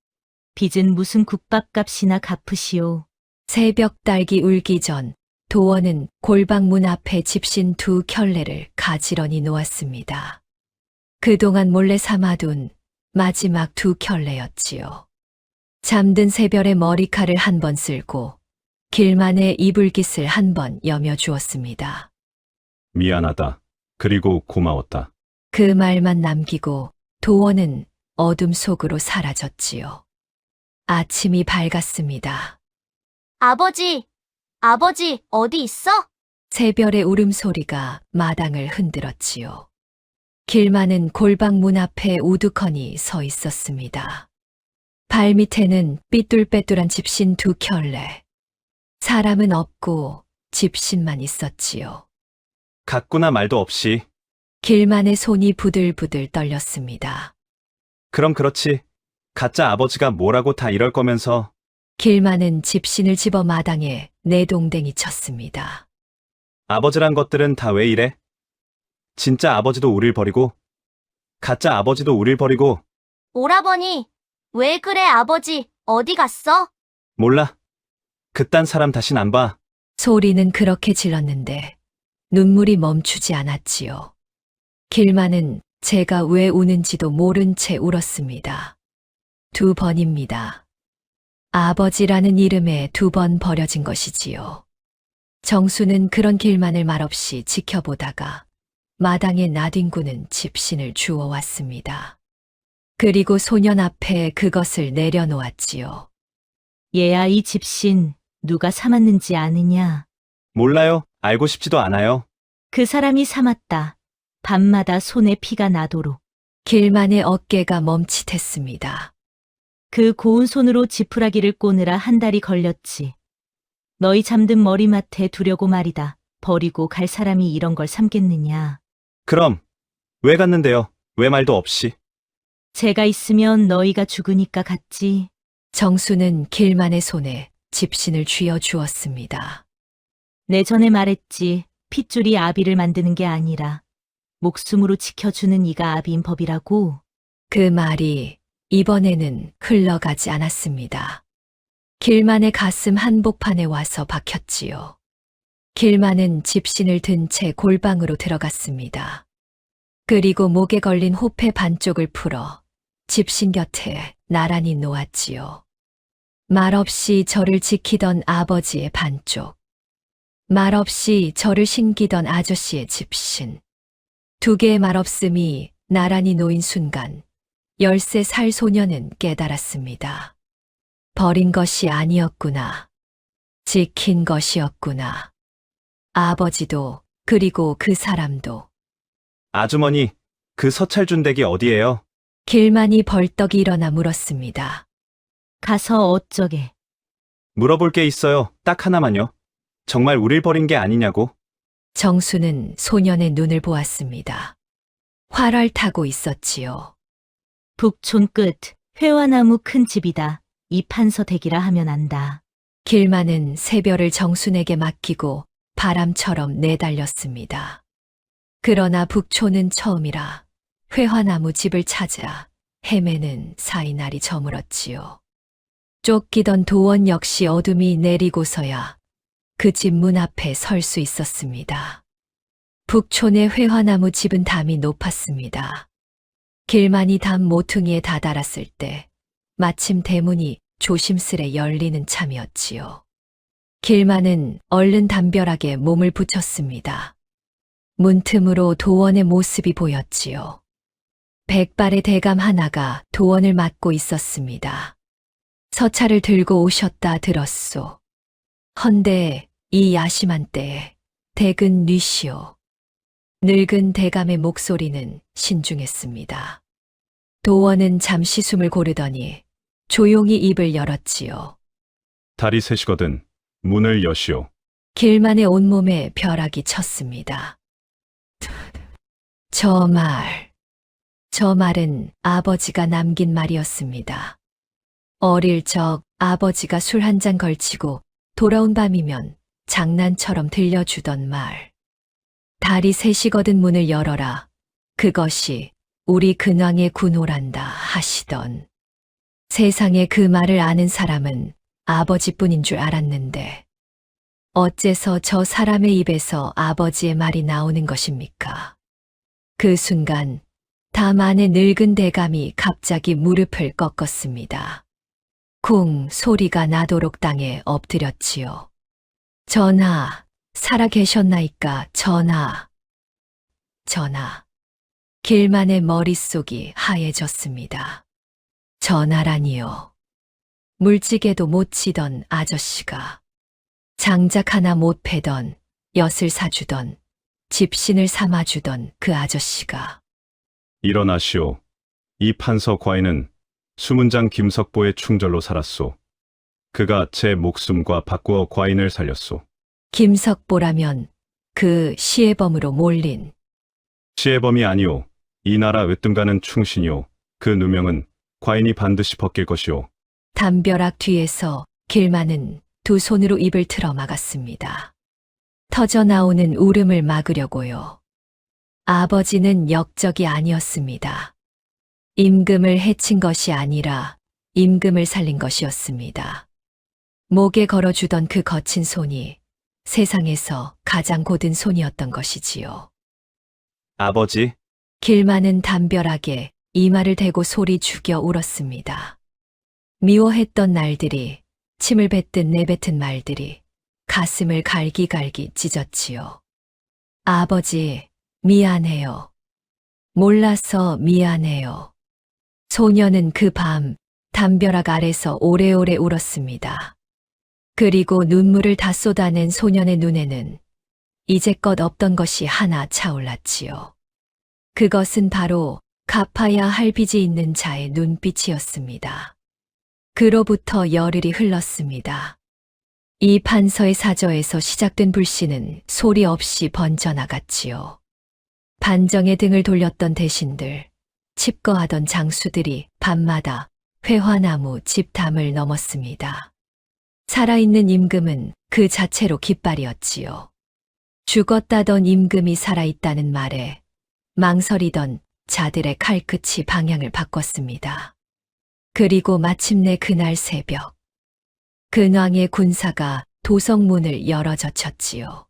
빚은 무슨 국밥값이나 갚으시오. 새벽 딸기 울기 전 도원은 골방문 앞에 집신 2켤레를 가지런히 놓았습니다. 그동안 몰래 삼아둔 마지막 2켤레였지요. 잠든 새별의 머리칼을 한 번 쓸고 길만의 이불깃을 한 번 여며 주었습니다. 미안하다. 그리고 고마웠다. 그 말만 남기고 도원은 어둠 속으로 사라졌지요. 아침이 밝았습니다. 아버지, 어디 있어? 새별의 울음소리가 마당을 흔들었지요. 길만은 골방문 앞에 우두커니 서 있었습니다. 발밑에는 삐뚤빼뚤한 집신 2켤레. 사람은 없고 집신만 있었지요. 갔구나 말도 없이. 길만의 손이 부들부들 떨렸습니다. 그럼 그렇지. 가짜 아버지가 뭐라고 다 이럴 거면서. 길만은 집신을 집어 마당에 내동댕이 쳤습니다. 아버지란 것들은 다 왜 이래? 진짜 아버지도 우릴 버리고 가짜 아버지도 우릴 버리고. 오라버니, 왜 그래 아버지, 어디 갔어? 몰라. 그딴 사람 다신 안 봐. 소리는 그렇게 질렀는데 눈물이 멈추지 않았지요. 길만은 제가 왜 우는지도 모른 채 울었습니다. 2번입니다. 아버지라는 이름에 2번 버려진 것이지요. 정수는 그런 길만을 말없이 지켜보다가 마당에 나뒹구는 집신을 주워왔습니다. 그리고 소년 앞에 그것을 내려놓았지요. 얘야, 이 집신 누가 삼았는지 아느냐? 몰라요. 알고 싶지도 않아요. 그 사람이 삼았다. 밤마다 손에 피가 나도록. 길만의 어깨가 멈칫했습니다. 그 고운 손으로 지푸라기를 꼬느라 한 달이 걸렸지. 너희 잠든 머리맡에 두려고 말이다. 버리고 갈 사람이 이런 걸 삼겠느냐. 그럼 왜 갔는데요? 왜 말도 없이? 제가 있으면 너희가 죽으니까 갔지. 정수는 길만의 손에 집신을 쥐어 주었습니다. 내 전에 말했지. 핏줄이 아비를 만드는 게 아니라 목숨으로 지켜주는 이가 아비인 법이라고. 그 말이 이번에는 흘러가지 않았습니다. 길만의 가슴 한복판에 와서 박혔지요. 길만은 집신을 든 채 골방으로 들어갔습니다. 그리고 목에 걸린 호패 반쪽을 풀어 집신 곁에 나란히 놓았지요. 말없이 저를 지키던 아버지의 반쪽, 말없이 저를 신기던 아저씨의 집신, 두 개의 말없음이 나란히 놓인 순간 13살 소녀는 깨달았습니다. 버린 것이 아니었구나. 지킨 것이었구나. 아버지도 그리고 그 사람도. 아주머니, 그 서찰준 댁이 어디예요? 길만이 벌떡 일어나 물었습니다. 가서 어쩌게. 물어볼 게 있어요. 딱 하나만요. 정말 우릴 버린 게 아니냐고. 정수는 소년의 눈을 보았습니다. 활활 타고 있었지요. 북촌 끝 회화나무 큰 집이다. 이 판서 댁이라 하면 안다. 길만은 새별을 정순에게 맡기고 바람처럼 내달렸습니다. 그러나 북촌은 처음이라 회화나무 집을 찾아 헤매는 사이날이 저물었지요. 쫓기던 도원 역시 어둠이 내리고서야 그 집 문 앞에 설 수 있었습니다. 북촌의 회화나무 집은 담이 높았습니다. 길만이 담 모퉁이에 다다랐을 때 마침 대문이 조심스레 열리는 참이었지요. 길만은 얼른 담벼락에 몸을 붙였습니다. 문틈으로 도원의 모습이 보였지요. 백발의 대감 하나가 도원을 맡고 있었습니다. 서찰을 들고 오셨다 들었소. 헌데 이 야심한 때에 댁은 뉘시오. 늙은 대감의 목소리는 신중했습니다. 도원은 잠시 숨을 고르더니 조용히 입을 열었지요. 달이 새시거든 문을 여시오. 길만의 온몸에 벼락이 쳤습니다. 저 말은 아버지가 남긴 말이었습니다. 어릴 적 아버지가 술 한 잔 걸치고 돌아온 밤이면 장난처럼 들려주던 말. 달이 새시거든 문을 열어라. 그것이 우리 근왕의 군호란다 하시던. 세상에 그 말을 아는 사람은 아버지뿐인 줄 알았는데 어째서 저 사람의 입에서 아버지의 말이 나오는 것입니까? 그 순간 담 안의 늙은 대감이 갑자기 무릎을 꺾었습니다. 쿵 소리가 나도록 땅에 엎드렸지요. 전하, 살아 계셨나이까 전하. 길만의 머릿속이 하얘졌습니다. 전하라니요. 물지개도 못 치던 아저씨가, 장작 하나 못 패던, 엿을 사주던, 집신을 삼아주던 그 아저씨가. 일어나시오. 이 판서 과인은 수문장 김석보의 충절로 살았소. 그가 제 목숨과 바꾸어 과인을 살렸소. 김석보라면 그 시해범으로 몰린. 시해범이 아니오. 이 나라 으뜸가는 충신이오. 그 누명은 과인이 반드시 벗길 것이오. 담벼락 뒤에서 길만은 두 손으로 입을 틀어 막았습니다. 터져나오는 울음을 막으려고요. 아버지는 역적이 아니었습니다. 임금을 해친 것이 아니라 임금을 살린 것이었습니다. 목에 걸어주던 그 거친 손이 세상에서 가장 고든 손이었던 것이지요. 아버지, 길만은 담벼락에 이마를 대고 소리 죽여 울었습니다. 미워했던 날들이, 침을 뱉듯 내뱉은 말들이 가슴을 갈기갈기 찢었지요. 아버지, 미안해요. 몰라서 미안해요. 소녀는 그 밤 담벼락 아래서 오래오래 울었습니다. 그리고 눈물을 다 쏟아낸 소년의 눈에는 이제껏 없던 것이 하나 차올랐지요. 그것은 바로 갚아야 할 빚이 있는 자의 눈빛이었습니다. 그로부터 열흘이 흘렀습니다. 이 판서의 사저에서 시작된 불씨는 소리 없이 번져나갔지요. 반정에 등을 돌렸던 대신들, 칩거하던 장수들이 밤마다 회화나무 집담을 넘었습니다. 살아있는 임금은 그 자체로 깃발이었지요. 죽었다던 임금이 살아있다는 말에 망설이던 자들의 칼끝이 방향을 바꿨습니다. 그리고 마침내 그날 새벽, 근왕의 군사가 도성문을 열어 젖혔지요.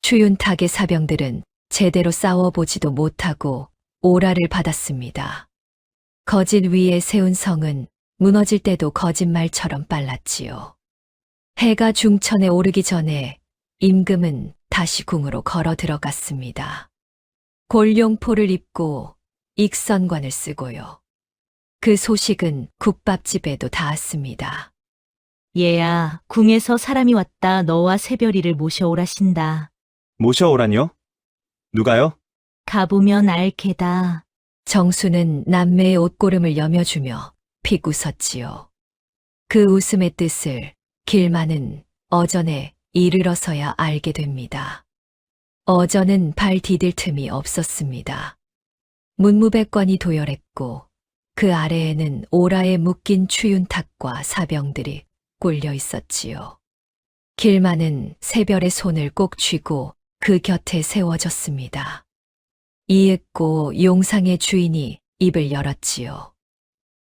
추윤탁의 사병들은 제대로 싸워보지도 못하고 오라를 받았습니다. 거짓 위에 세운 성은 무너질 때도 거짓말처럼 빨랐지요. 해가 중천에 오르기 전에 임금은 다시 궁으로 걸어 들어갔습니다. 골룡포를 입고 익선관을 쓰고요. 그 소식은 국밥집에도 닿았습니다. 얘야, 궁에서 사람이 왔다. 너와 새별이를 모셔오라신다. 모셔오라니요? 누가요? 가보면 알게다. 정수는 남매의 옷고름을 여며주며 픽 웃었지요. 그 웃음의 뜻을 길만은 어전에 이르러서야 알게 됩니다. 어전은 발 디딜 틈이 없었습니다. 문무백관이 도열했고 그 아래에는 오라에 묶인 추윤탁과 사병들이 꿀려 있었지요. 길만은 새별의 손을 꼭 쥐고 그 곁에 세워졌습니다. 이윽고 용상의 주인이 입을 열었지요.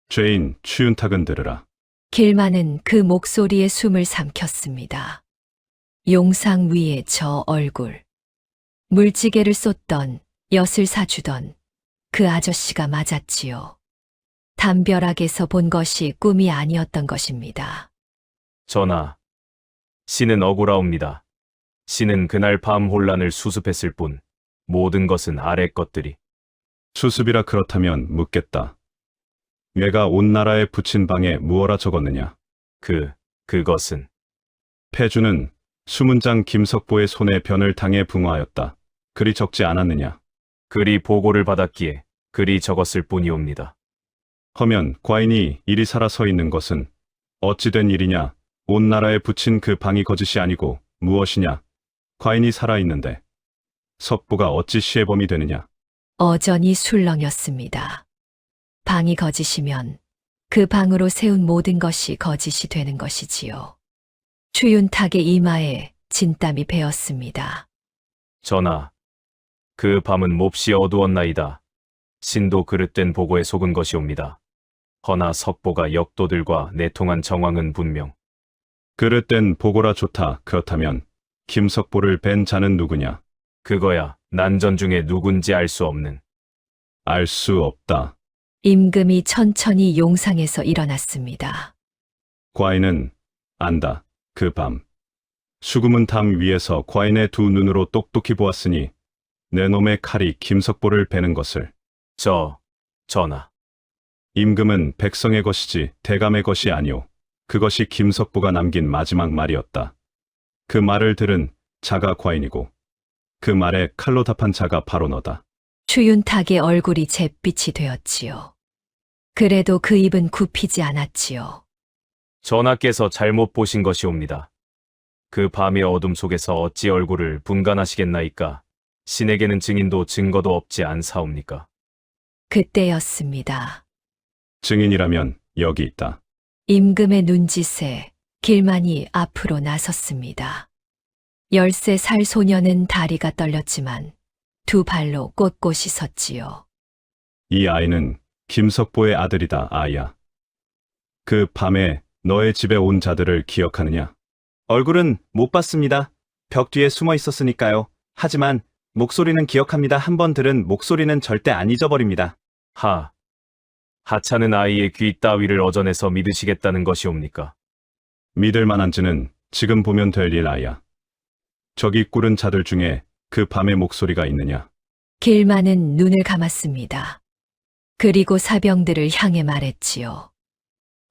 죄인 추윤탁은 들으라. 길만은 그 목소리에 숨을 삼켰습니다. 용상 위에 저 얼굴. 물지개를 쏟던, 엿을 사주던 그 아저씨가 맞았지요. 담벼락에서 본 것이 꿈이 아니었던 것입니다. 전하, 신은 억울하옵니다. 신은 그날 밤 혼란을 수습했을 뿐 모든 것은 아래 것들이. 수습이라 그렇다면 묻겠다. 내가 온 나라에 붙인 방에 무어라 적었느냐? 그것은 패주는 수문장 김석보의 손에 변을 당해 붕어하였다. 그리 적지 않았느냐? 그리 보고를 받았기에 그리 적었을 뿐이옵니다. 허면 과인이 이리 살아 서 있는 것은 어찌된 일이냐? 온 나라에 붙인 그 방이 거짓이 아니고 무엇이냐? 과인이 살아 있는데 석보가 어찌 시해범이 되느냐? 어전이 술렁였습니다. 방이 거짓이면 그 방으로 세운 모든 것이 거짓이 되는 것이지요. 추윤탁의 이마에 진땀이 배었습니다. 전하, 그 밤은 몹시 어두웠나이다. 신도 그릇된 보고에 속은 것이옵니다. 허나 석보가 역도들과 내통한 정황은 분명. 그릇된 보고라 좋다. 그렇다면 김석보를 벤 자는 누구냐? 그거야 난전 중에 누군지 알 수 없는. 알 수 없다. 임금이 천천히 용상에서 일어났습니다. 과인은 안다. 그 밤 수금은 담 위에서 과인의 두 눈으로 똑똑히 보았으니 내 놈의 칼이 김석보를 베는 것을. 전하. 임금은 백성의 것이지 대감의 것이 아니오. 그것이 김석보가 남긴 마지막 말이었다. 그 말을 들은 자가 과인이고 그 말에 칼로 답한 자가 바로 너다. 추윤탁의 얼굴이 잿빛이 되었지요. 그래도 그 입은 굽히지 않았지요. 전하께서 잘못 보신 것이옵니다. 그 밤의 어둠 속에서 어찌 얼굴을 분간하시겠나이까? 신에게는 증인도 증거도 없지 않사옵니까? 그때였습니다. 증인이라면 여기 있다. 임금의 눈짓에 길만이 앞으로 나섰습니다. 13살 소녀는 다리가 떨렸지만 두 발로 꼿꼿이 섰지요. 이 아이는 김석보의 아들이다. 아이야. 그 밤에 너의 집에 온 자들을 기억하느냐? 얼굴은 못 봤습니다. 벽 뒤에 숨어 있었으니까요. 하지만 목소리는 기억합니다. 한 번 들은 목소리는 절대 안 잊어버립니다. 하찮은 아이의 귀 따위를 어전해서 믿으시겠다는 것이옵니까? 믿을 만한지는 지금 보면 될 일 아이야. 저기 꿇은 자들 중에 그 밤의 목소리가 있느냐? 길만은 눈을 감았습니다. 그리고 사병들을 향해 말했지요.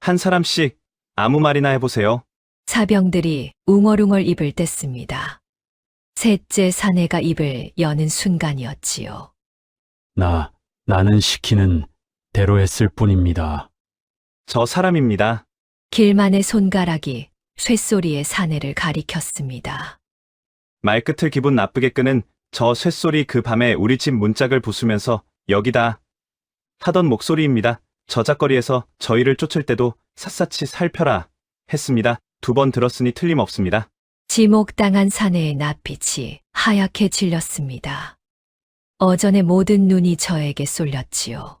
한 사람씩 아무 말이나 해보세요. 사병들이 웅얼웅얼 입을 뗐습니다. 셋째 사내가 입을 여는 순간이었지요. 나는 시키는 대로 했을 뿐입니다. 저 사람입니다. 길만의 손가락이 쇳소리의 사내를 가리켰습니다. 말끝을 기분 나쁘게 끄는 저 쇳소리 그 밤에 우리 집 문짝을 부수면서 여기다 하던 목소리입니다. 저작거리에서 저희를 쫓을 때도 샅샅이 살펴라 했습니다. 2번 들었으니 틀림없습니다. 지목당한 사내의 낯빛이 하얗게 질렸습니다. 어전의 모든 눈이 저에게 쏠렸지요.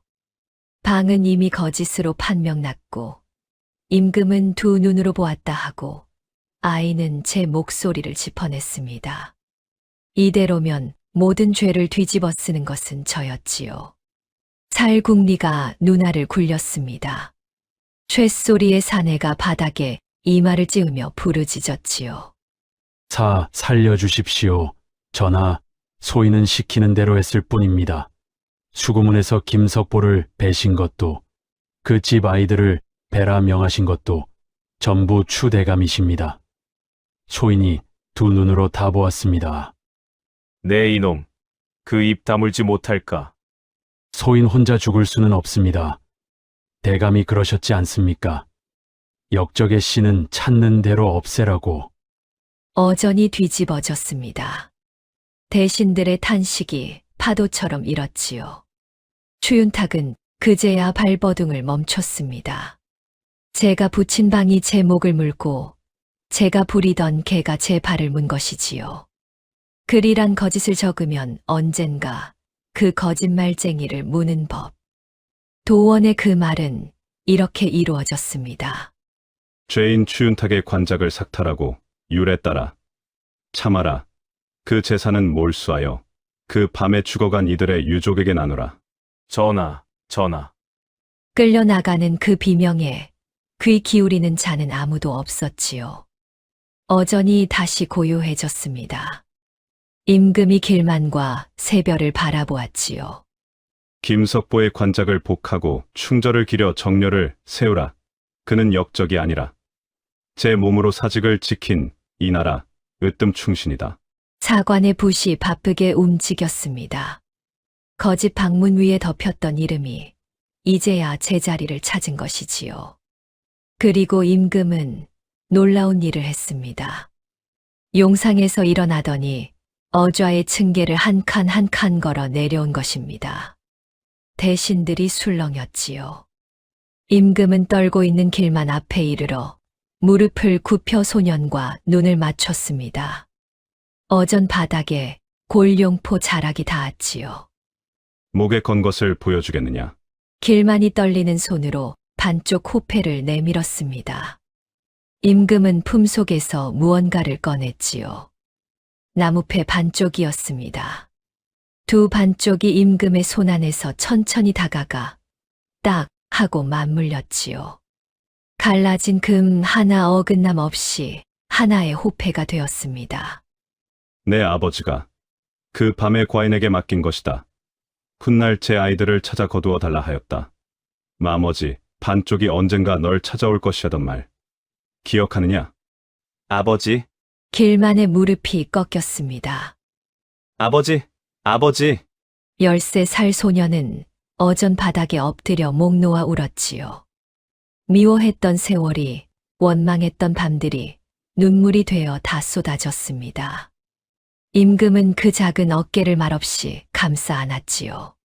방은 이미 거짓으로 판명났고 임금은 2 눈으로 보았다 하고 아이는 제 목소리를 짚어냈습니다. 이대로면 모든 죄를 뒤집어 쓰는 것은 저였지요. 살궁리가 눈알을 굴렸습니다. 쇳소리의 사내가 바닥에 이마를 찌우며 부르짖었지요. 살려주십시오. 전하, 소인은 시키는 대로 했을 뿐입니다. 수구문에서 김석보를 베신 것도, 그 집 아이들을 베라 명하신 것도 전부 추대감이십니다. 소인이 2 눈으로 다 보았습니다. 네 이놈, 그 입 다물지 못할까? 소인 혼자 죽을 수는 없습니다. 대감이 그러셨지 않습니까? 역적의 씨는 찾는 대로 없애라고. 어전이 뒤집어졌습니다. 대신들의 탄식이 파도처럼 일었지요. 추윤탁은 그제야 발버둥을 멈췄습니다. 제가 붙인 방이 제 목을 물고 제가 부리던 개가 제 발을 문 것이지요. 글이란 거짓을 적으면 언젠가 그 거짓말쟁이를 무는 법. 도원의 그 말은 이렇게 이루어졌습니다. 죄인 추윤탁의 관작을 삭탈하고 율에 따라 참아라. 그 재산은 몰수하여 그 밤에 죽어간 이들의 유족에게 나누라. 전하. 끌려나가는 그 비명에 귀 기울이는 자는 아무도 없었지요. 어전이 다시 고요해졌습니다. 임금이 길만과 새별을 바라보았지요. 김석보의 관작을 복하고 충절을 기려 정렬을 세우라. 그는 역적이 아니라 제 몸으로 사직을 지킨 이 나라 으뜸 충신이다. 사관의 붓이 바쁘게 움직였습니다. 거짓 방문 위에 덮였던 이름이 이제야 제자리를 찾은 것이지요. 그리고 임금은 놀라운 일을 했습니다. 용상에서 일어나더니 어좌의 층계를 한 칸 한 칸 걸어 내려온 것입니다. 대신들이 술렁였지요. 임금은 떨고 있는 길만 앞에 이르러 무릎을 굽혀 소년과 눈을 맞췄습니다. 어전 바닥에 골룡포 자락이 닿았지요. 목에 건 것을 보여주겠느냐? 길만이 떨리는 손으로 반쪽 호패를 내밀었습니다. 임금은 품속에서 무언가를 꺼냈지요. 나무패 반쪽이었습니다. 2 반쪽이 임금의 손 안에서 천천히 다가가 딱 하고 맞물렸지요. 갈라진 금 하나 어긋남 없이 하나의 호패가 되었습니다. 내 아버지가 그 밤에 과인에게 맡긴 것이다. 훗날 제 아이들을 찾아 거두어 달라 하였다. 나머지 반쪽이 언젠가 널 찾아올 것이라던 말. 기억하느냐? 아버지, 길만의 무릎이 꺾였습니다. 아버지. 13살 소녀는 어전 바닥에 엎드려 목 놓아 울었지요. 미워했던 세월이, 원망했던 밤들이 눈물이 되어 다 쏟아졌습니다. 임금은 그 작은 어깨를 말없이 감싸 안았지요.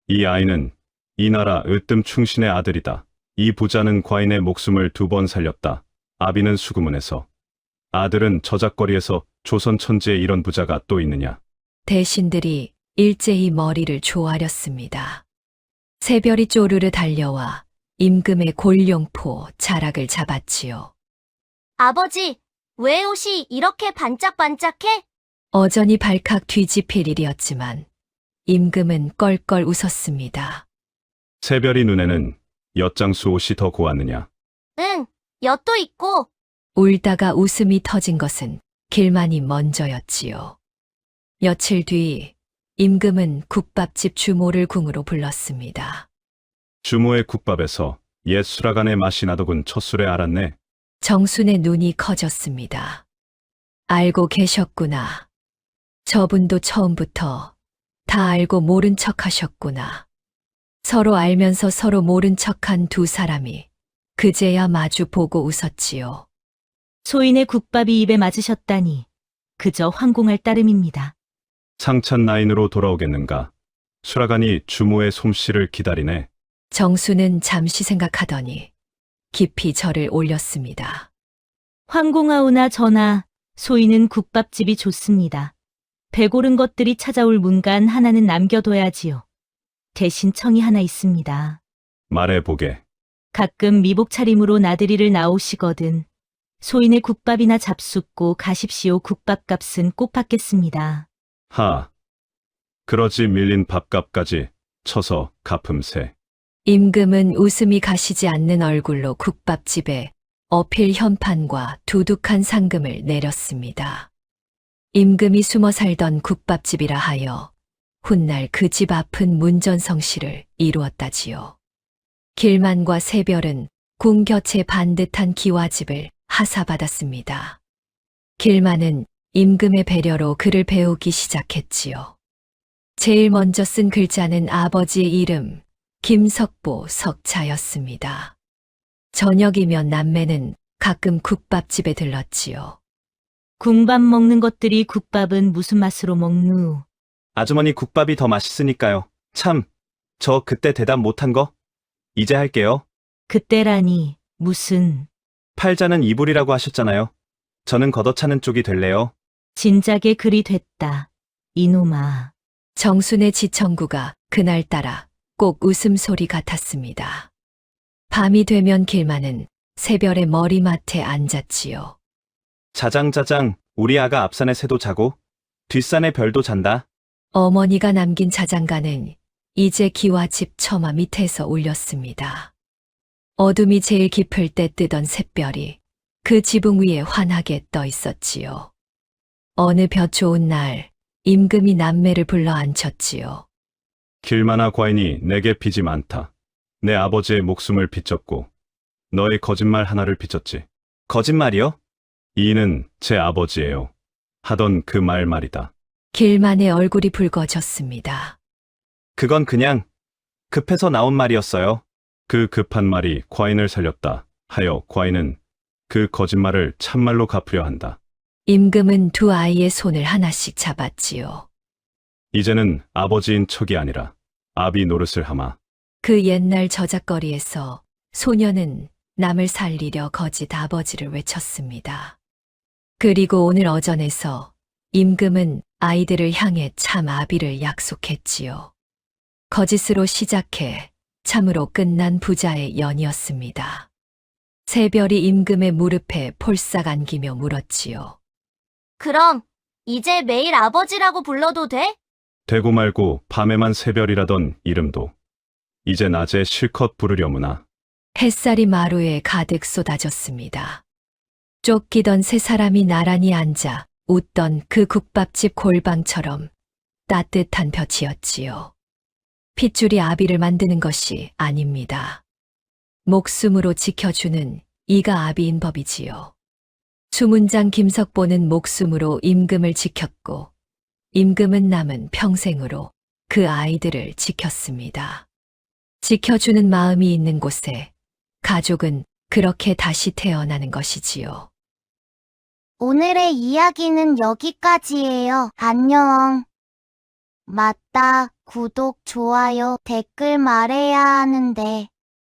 이 아이는 이 나라 으뜸 충신의 아들이다. 이 부자는 과인의 목숨을 2번 살렸다. 아비는 수구문에서, 아들은 저작거리에서 조선 천지에 이런 부자가 또 있느냐. 대신들이 일제히 머리를 조아렸습니다. 새별이 쪼르르 달려와 임금의 골룡포 자락을 잡았지요. 아버지, 왜 옷이 이렇게 반짝반짝해? 어전이 발칵 뒤집힐 일이었지만 임금은 껄껄 웃었습니다. 새별이 눈에는 엿장수 옷이 더 고왔느냐. 응, 엿도 있고. 울다가 웃음이 터진 것은 길만이 먼저였지요. 며칠 뒤 임금은 국밥집 주모를 궁으로 불렀습니다. 주모의 국밥에서 옛 수라간의 맛이 나더군. 첫 술에 알았네. 정순의 눈이 커졌습니다. 알고 계셨구나. 저분도 처음부터 다 알고 모른 척 하셨구나. 서로 알면서 서로 모른 척한 2 사람이 그제야 마주 보고 웃었지요. 소인의 국밥이 입에 맞으셨다니 그저 황공할 따름입니다. 상찬 나인으로 돌아오겠는가? 수라간이 주모의 솜씨를 기다리네. 정수는 잠시 생각하더니 깊이 절을 올렸습니다. 황공하오나 전하, 소인은 국밥집이 좋습니다. 배고른 것들이 찾아올 문간 하나는 남겨둬야지요. 대신 청이 하나 있습니다. 말해보게. 가끔 미복 차림으로 나들이를 나오시거든. 소인의 국밥이나 잡숫고 가십시오. 국밥값은 꼭 받겠습니다. 하. 그러지 밀린 밥값까지 쳐서 갚음세. 임금은 웃음이 가시지 않는 얼굴로 국밥집에 어필 현판과 두둑한 상금을 내렸습니다. 임금이 숨어 살던 국밥집이라 하여 훗날 그 집 앞은 문전성시를 이루었다지요. 길만과 새별은 궁 곁에 반듯한 기와집을 하사받았습니다. 길만은 임금의 배려로 글을 배우기 시작했지요. 제일 먼저 쓴 글자는 아버지의 이름 김석보 석자였습니다. 저녁이면 남매는 가끔 국밥집에 들렀지요. 궁밥 먹는 것들이 국밥은 무슨 맛으로 먹누? 아주머니 국밥이 더 맛있으니까요. 참, 저 그때 대답 못한 거? 이제 할게요. 그때라니 무슨 팔자는 이불이라고 하셨잖아요. 저는 걷어차는 쪽이 될래요. 진작에 그리 됐다. 이놈아. 정순의 지청구가 그날따라 꼭 웃음소리 같았습니다. 밤이 되면 길만은 새별의 머리맡에 앉았지요. 자장자장, 우리 아가 앞산의 새도 자고 뒷산의 별도 잔다. 어머니가 남긴 자장가는 이제 기와집 처마 밑에서 울렸습니다. 어둠이 제일 깊을 때 뜨던 샛별이 그 지붕 위에 환하게 떠 있었지요. 어느 볕 좋은 날 임금이 남매를 불러 앉혔지요. 길만아 과인이 내게 빚이 많다. 내 아버지의 목숨을 빚졌고 너의 거짓말 하나를 빚졌지. 거짓말이요? 이는 제 아버지예요. 하던 그 말이다. 길만의 얼굴이 붉어졌습니다. 그건 그냥 급해서 나온 말이었어요. 그 급한 말이 과인을 살렸다 하여 과인은 그 거짓말을 참말로 갚으려 한다. 임금은 두 아이의 손을 하나씩 잡았지요. 이제는 아버지인 척이 아니라 아비 노릇을 하마. 그 옛날 저작거리에서 소녀는 남을 살리려 거짓 아버지를 외쳤습니다. 그리고 오늘 어전에서 임금은 아이들을 향해 참 아비를 약속했지요. 거짓으로 시작해 참으로 끝난 부자의 연이었습니다. 새별이 임금의 무릎에 폴싹 안기며 물었지요. 그럼 이제 매일 아버지라고 불러도 돼? 되고 말고 밤에만 새별이라던 이름도 이제 낮에 실컷 부르려무나. 햇살이 마루에 가득 쏟아졌습니다. 쫓기던 세 사람이 나란히 앉아 웃던 그 국밥집 골방처럼 따뜻한 볕이었지요. 핏줄이 아비를 만드는 것이 아닙니다. 목숨으로 지켜주는 이가 아비인 법이지요. 수문장 김석보는 목숨으로 임금을 지켰고 임금은 남은 평생으로 그 아이들을 지켰습니다. 지켜주는 마음이 있는 곳에 가족은 그렇게 다시 태어나는 것이지요. 오늘의 이야기는 여기까지예요. 안녕. 맞다. 구독, 좋아요, 댓글 말해야 하는데.